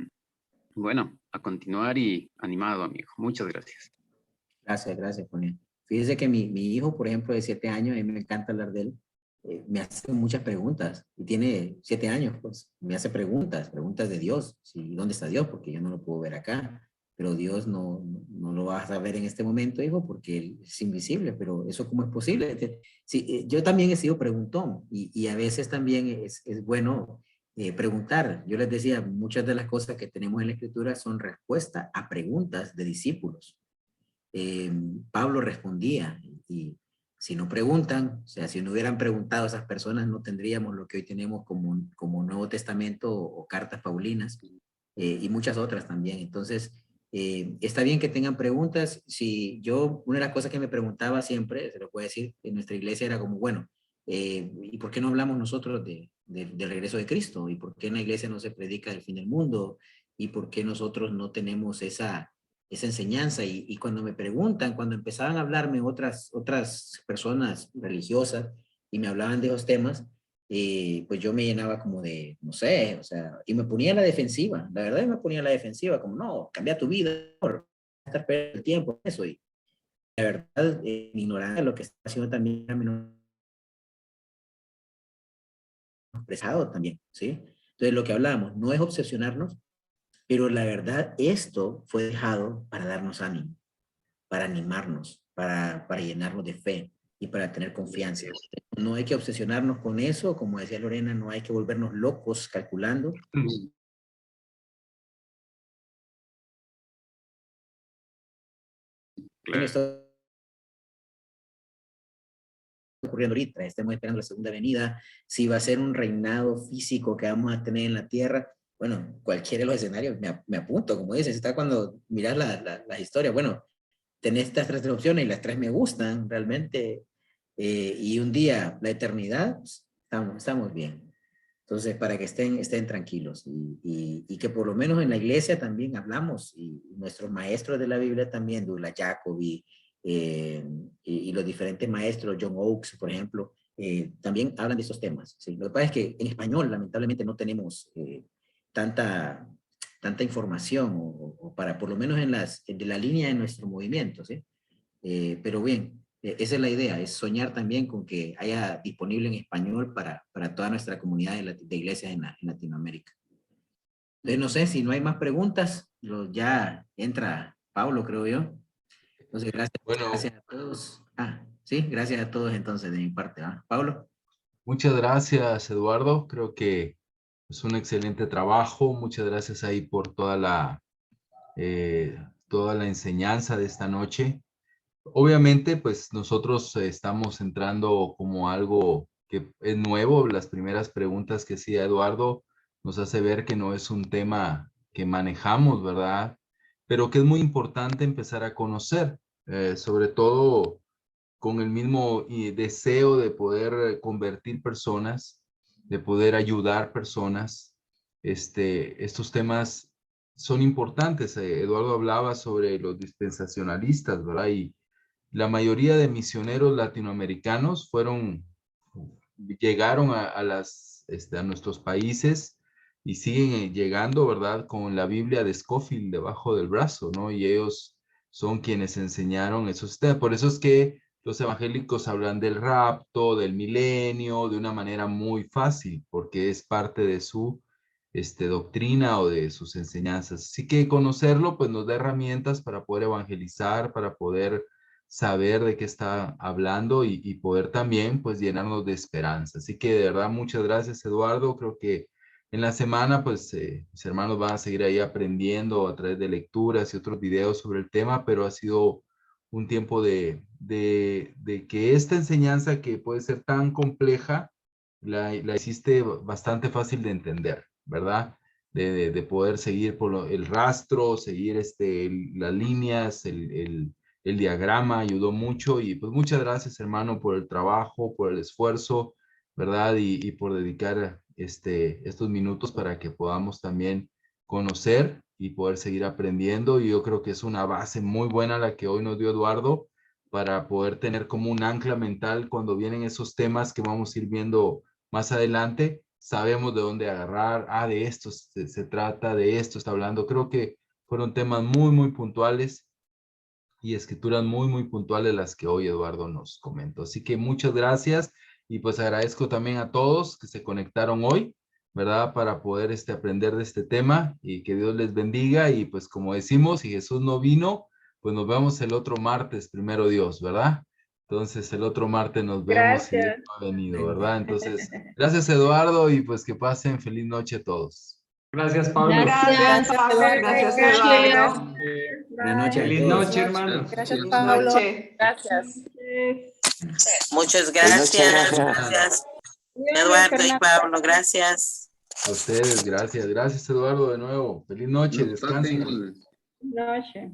bueno, a continuar y animado, amigo. Muchas gracias. Gracias, Julián. Fíjese que mi hijo, por ejemplo, de 7 años, a mí me encanta hablar de él, me hace muchas preguntas, y tiene 7 años, pues, me hace preguntas de Dios, ¿sí? ¿Dónde está Dios? Porque yo no lo puedo ver acá, pero Dios no lo vas a ver en este momento, hijo, porque Él es invisible, pero ¿eso cómo es posible? Sí, yo también he sido preguntón, y a veces también es bueno preguntar. Yo les decía, muchas de las cosas que tenemos en la Escritura son respuesta a preguntas de discípulos. Pablo respondía, y si no preguntan, o sea, si no hubieran preguntado a esas personas, no tendríamos lo que hoy tenemos como Nuevo Testamento o cartas paulinas, y muchas otras también. Entonces, está bien que tengan preguntas. Si yo, una de las cosas que me preguntaba siempre, se lo puedo decir, en nuestra iglesia era como, bueno, ¿y por qué no hablamos nosotros del regreso de Cristo? ¿Y por qué en la iglesia no se predica del fin del mundo? ¿Y por qué nosotros no tenemos esa enseñanza? Y cuando me preguntan, cuando empezaban a hablarme otras personas religiosas y me hablaban de esos temas, pues yo me llenaba como de, no sé, o sea, y me ponía a la defensiva, la verdad me ponía a la defensiva, como, no, cambia tu vida, estar perdiendo el tiempo en eso. Y la verdad, ignorar lo que está haciendo también expresado también, ¿sí? Entonces, lo que hablábamos, no es obsesionarnos, pero la verdad, esto fue dejado para darnos ánimo, para animarnos, para llenarnos de fe y para tener confianza. No hay que obsesionarnos con eso, como decía Lorena, no hay que volvernos locos calculando. Claro. Esto ocurriendo ahorita, estamos esperando la segunda venida, si va a ser un reinado físico que vamos a tener en la tierra. Bueno, cualquiera de los escenarios, me apunto, como dices, está cuando miras las historias, bueno, tenés estas tres opciones y las tres me gustan realmente, y un día, la eternidad, estamos bien. Entonces, para que estén tranquilos y que por lo menos en la iglesia también hablamos, y nuestros maestros de la Biblia también, Douglas Jacobi, y los diferentes maestros, John Oakes, por ejemplo, también hablan de estos temas. ¿Sí? Lo que pasa es que en español, lamentablemente, no tenemos tanta información, o para, por lo menos de la línea de nuestro movimiento, ¿sí? Pero bien, esa es la idea, es soñar también con que haya disponible en español para toda nuestra comunidad de iglesias en Latinoamérica. Entonces, no sé, si no hay más preguntas, ya entra Pablo, creo yo. Entonces, gracias a todos. Sí, gracias a todos entonces de mi parte. Pablo. Muchas gracias, Eduardo. Creo que es un excelente trabajo. Muchas gracias ahí por toda la enseñanza de esta noche. Obviamente, pues nosotros estamos entrando como algo que es nuevo. Las primeras preguntas que hacía Eduardo nos hace ver que no es un tema que manejamos, ¿verdad? Pero que es muy importante empezar a conocer, sobre todo con el mismo deseo de poder convertir personas, de poder ayudar personas. Estos temas son importantes. Eduardo hablaba sobre los dispensacionalistas, ¿verdad? Y la mayoría de misioneros latinoamericanos llegaron a nuestros países y siguen llegando, ¿verdad? Con la Biblia de Scofield debajo del brazo, ¿no? Y ellos son quienes enseñaron esos temas. Por eso es que los evangélicos hablan del rapto, del milenio, de una manera muy fácil, porque es parte de su doctrina o de sus enseñanzas. Así que conocerlo, pues nos da herramientas para poder evangelizar, para poder saber de qué está hablando y poder también, pues, llenarnos de esperanza. Así que de verdad, muchas gracias, Eduardo. Creo que en la semana, pues, mis hermanos van a seguir ahí aprendiendo a través de lecturas y otros videos sobre el tema, pero ha sido un tiempo de que esta enseñanza, que puede ser tan compleja, la hiciste bastante fácil de entender, ¿verdad? De poder seguir por el rastro, seguir las líneas, el diagrama ayudó mucho. Y pues muchas gracias, hermano, por el trabajo, por el esfuerzo, ¿verdad? Y por dedicar estos minutos para que podamos también conocer y poder seguir aprendiendo. Y yo creo que es una base muy buena la que hoy nos dio Eduardo para poder tener como un ancla mental cuando vienen esos temas que vamos a ir viendo más adelante. Sabemos de dónde agarrar. De esto se trata, de esto está hablando. Creo que fueron temas muy, muy puntuales y escrituras muy, muy puntuales las que hoy Eduardo nos comentó. Así que muchas gracias, y pues agradezco también a todos que se conectaron hoy, ¿verdad? Para poder aprender de este tema, y que Dios les bendiga. Y pues como decimos, si Jesús no vino, pues nos vemos el otro martes, primero Dios, ¿verdad? Entonces el otro martes nos vemos si Dios Gracias. no ha venido, ¿verdad? Entonces, gracias, Eduardo, y pues que pasen feliz noche a todos. Gracias, Pablo. Gracias, Pablo. Gracias, Eduardo. Buenas noches. Feliz noche, hermano. Gracias, Pablo. Gracias. Muchas gracias. Gracias, Eduardo y Pablo. Gracias. A ustedes, gracias. Gracias, Eduardo, de nuevo. Feliz noche, descansen. Noche.